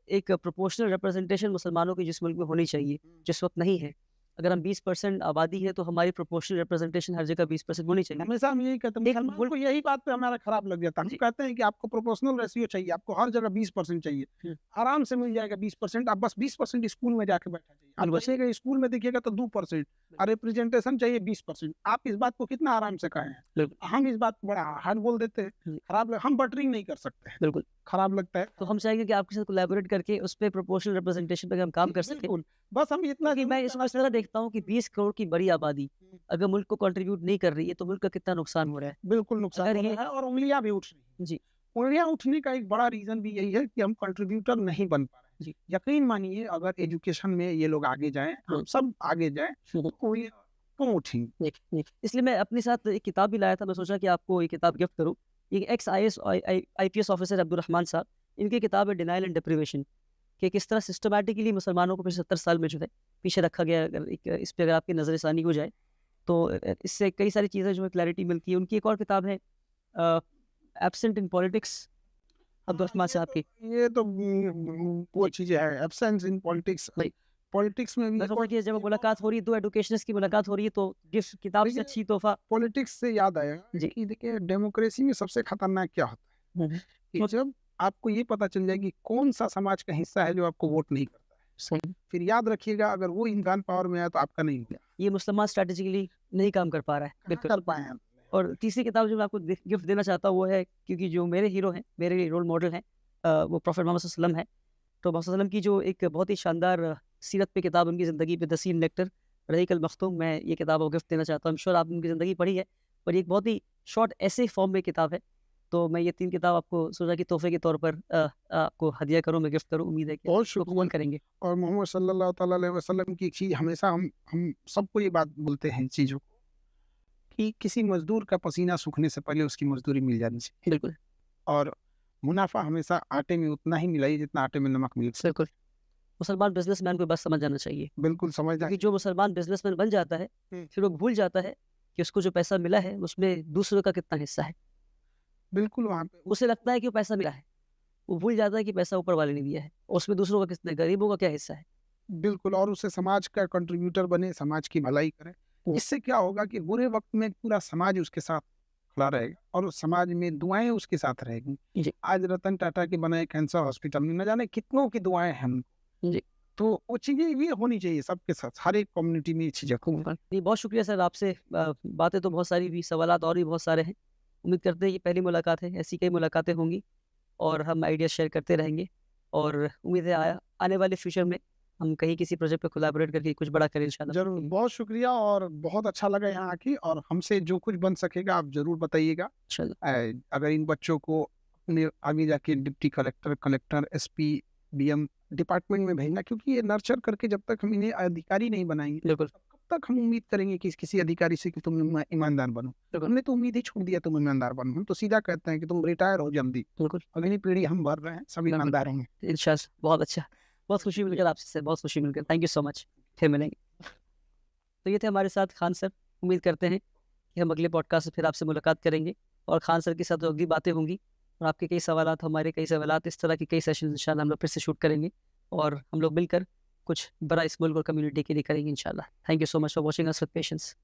एक प्रोपोर्शनल रिप्रेजेंटेशन मुसलमानों की जिस मुल्क में होनी चाहिए, जिस वक्त नहीं है। अगर हम 20% आबादी है तो हमारी प्रोपोर्शनल रिप्रेजेंटेशन हर जगह 20% होनी चाहिए। हमेशा हम यही कहते हैं, मुल्क को यही बात पे हमारा खराब लग जाता है। हम कहते हैं कि आपको प्रोपोर्शनल रेशियो चाहिए, आपको हर जगह 20% चाहिए, आराम से मिल जाएगा 20%। आप बस 20% स्कूल में जाके बैठा चाहिए। आप बचेगा स्कूल में देखिएगा तो 2%, और रिप्रेजेंटेशन चाहिए 20%। आप इस बात को कितना आराम से कहें, हम इस बात को बड़ा हार्ड बोल देते हैं, खराब हम बटरिंग नहीं कर सकते, बिल्कुल खराब लगता है। तो हम चाहेंगे कि आपके साथ कोलैबोरेट करके उस पर प्रोपोर्शनल रिप्रेजेंटेशन पे हम काम कर सकें। बस हम इतना कि मैं इसको इस तरह देखता हूँ कि 20 करोड़ की बड़ी आबादी अगर मुल्क को कंट्रीब्यूट नहीं कर रही है तो मुल्क का कितना नुकसान हो रहा है। बिल्कुल नुकसान हो रहा है, और उंगलियां भी उठ रही हैं। जी, उंगलियां उठने का एक बड़ा रीजन भी यही है कि हम कंट्रीब्यूटर नहीं बन पा रहे हैं। यकीन मानिए, अगर एजुकेशन में ये लोग आगे जाएं, हम सब आगे जाएं, तो कोई क्यों उठेंगे। इसलिए मैं अपने साथ एक किताब भी लाया था, मैं सोचा कि आपको ये किताब गिफ्ट करूँ। ये x IPS officer Abdul Rahman साहब, इनकी किताब है डिनाइल एंड डिप्रिवेशन, कि किस तरह सिस्टमैटिकली मुसलमानों को पिछले 70 साल में जो है पीछे रखा गया। अगर इस पर अगर आपकी नज़रसानी हो जाए तो इससे कई सारी चीज़ें जो है क्लैरिटी मिलती है। उनकी एक और किताब है absent in politics, Abdul Rahman साहब की। ये तो वो चीज़ें है, एब्सेंस इन पॉलिटिक्स। पॉलिटिक्स में भी जब मुलाकात हो रही है, दो एडुकेशनिस्ट की मुलाकात हो रही है, तो गिफ्ट किताब से अच्छी तोहफा। पॉलिटिक्स से याद आया कि देखिए डेमोक्रेसी में सबसे खतरनाक क्या होता है कि जब आपको ये पता चल जाए कि कौन सा समाज का हिस्सा है जो आपको वोट नहीं करता है। सही, फिर याद रखिएगा, अगर वो इंसान पावर में आया तो आपका नहीं गया। ये मुसलमान स्ट्रेटेजिकली नहीं काम कर पा रहा है, बिल्कुल कर पाए हैं। और तीसरी किताब जो मैं आपको गिफ्ट देना चाहता हूँ वो है, क्योंकि जो मेरे हीरो हैं, मेरे रोल मॉडल हैं, वो प्रॉफेट मोहम्मद सल्लल्लाहु अलैहि वसल्लम है। तो मोहम्मद सल्लल्लाहु अलैहि वसल्लम की जो एक बहुत ही शानदार सीरत पे किताब, उनकी ज़िंदगी पे, the scene lecture रहीक Al Maktoum, मैं ये किताब आपको गिफ्ट देना चाहता हूँ। आई एम श्योर आपने उनकी ज़िंदगी पढ़ी है, पर ये एक बहुत ही शॉर्ट ऐसे फॉर्म में किताब है। तो मैं ये 3 किताब आपको सोचा कि तोहफ़े के तौर पर आपको हदिया करूँ, मैं गिफ्ट करूँ। उम्मीद है कि बहुत इसको शुक्रिया। कबूल करेंगे। और मोहम्मद सल्लल्लाहु ताला अलैहि वसल्लम की एक चीज़ हमेशा हम सबको ये बात बोलते हैं इन चीज़ों को, कि किसी मज़दूर का पसीना सूखने से पहले उसकी मज़दूरी मिल जानी चाहिए। बिल्कुल, और मुनाफ़ा हमेशा आटे में उतना ही मिलाइए जितना आटे में नमक मिले। बिल्कुल। मुसलमान बिज़नेसमैन को बस समझ जाना चाहिए, बिल्कुल समझदार। क्योंकि जो मुसलमान बिज़नेसमैन बन जाता है, हुँ। फिर वो भूल जाता है कि उसको जो पैसा मिला है, उसमें दूसरों का कितना हिस्सा है। बिल्कुल वहाँ पे उसे लगता है कि वो पैसा मिला है, वो भूल जाता है कि पैसा ऊपर वाले ने दिया है, और उसमें दूसरों का कितना, गरीबों का क्या हिस्सा है। बिल्कुल, और उससे समाज का कंट्रीब्यूटर बने, समाज की भलाई करे। इससे क्या होगा कि बुरे वक़्त में पूरा समाज उसके साथ खड़ा रहेगा और उस समाज में दुआएँ उसके साथ रहेंगी। जी, आज रतन टाटा के बनाए कैंसर हॉस्पिटल में न जाने कितनों की दुआएँ हैं उनको। जी। तो वो चीज़ें ये होनी चाहिए सबके साथ, हर एक कम्युनिटी में ये चीज़ें हो। जी, बहुत शुक्रिया सर आपसे, बातें तो बहुत सारी हुई, सवालात और भी बहुत सारे हैं। उम्मीद करते हैं ये पहली मुलाकात है, ऐसी कई मुलाकातें होंगी और हम आइडिया शेयर करते रहेंगे, और उम्मीद है आने वाले फ्यूचर में हम कहीं किसी प्रोजेक्ट पे कोलैबोरेट करके कुछ बड़ा करें इंशाल्लाह। ज़रूर, बहुत शुक्रिया और बहुत अच्छा लगा यहाँ आके, और हमसे जो कुछ बन सकेगा आप ज़रूर बताइएगा। इंशाल्लाह। अगर इन बच्चों को अपने आगे जाके deputy collector, collector, SP, DM department में भेजना, क्योंकि ये नर्चर करके जब तक हम इन्हें अधिकारी नहीं बनाएँगे, बिल्कुल, कब तक हम उम्मीद करेंगे कि किसी अधिकारी से कि तुम ईमानदार बनो। बिल्कुल, हमने तो उम्मीद ही छोड़ दिया तुम ईमानदार बनो, हम तो सीधा कहते हैं कि तुम रिटायर हो जल्दी। बिल्कुल, अगली पीढ़ी हम भर रहे हैं, सब बिल्कुल। ईमानदार होंगे। इंशाल्लाह, बहुत अच्छा। बहुत खुशी मिलकर आपसे, बहुत खुशी मिलकर। Thank you so much. फिर मिलेंगे। तो ये थे हमारे साथ खान सर। उम्मीद करते हैं कि हम अगले पॉडकास्ट में फिर आपसे मुलाकात करेंगे, और खान सर के साथ जो अगली बातें होंगी, और आपके कई सवालात, हमारे कई सवालात, इस तरह के कई सेशन इंशाल्लाह हम लोग फिर से शूट करेंगे, और हम लोग मिलकर कुछ बड़ा इस मुल्क और कम्युनिटी के लिए करेंगे इंशाल्लाह। Thank you so much for watching us with patience.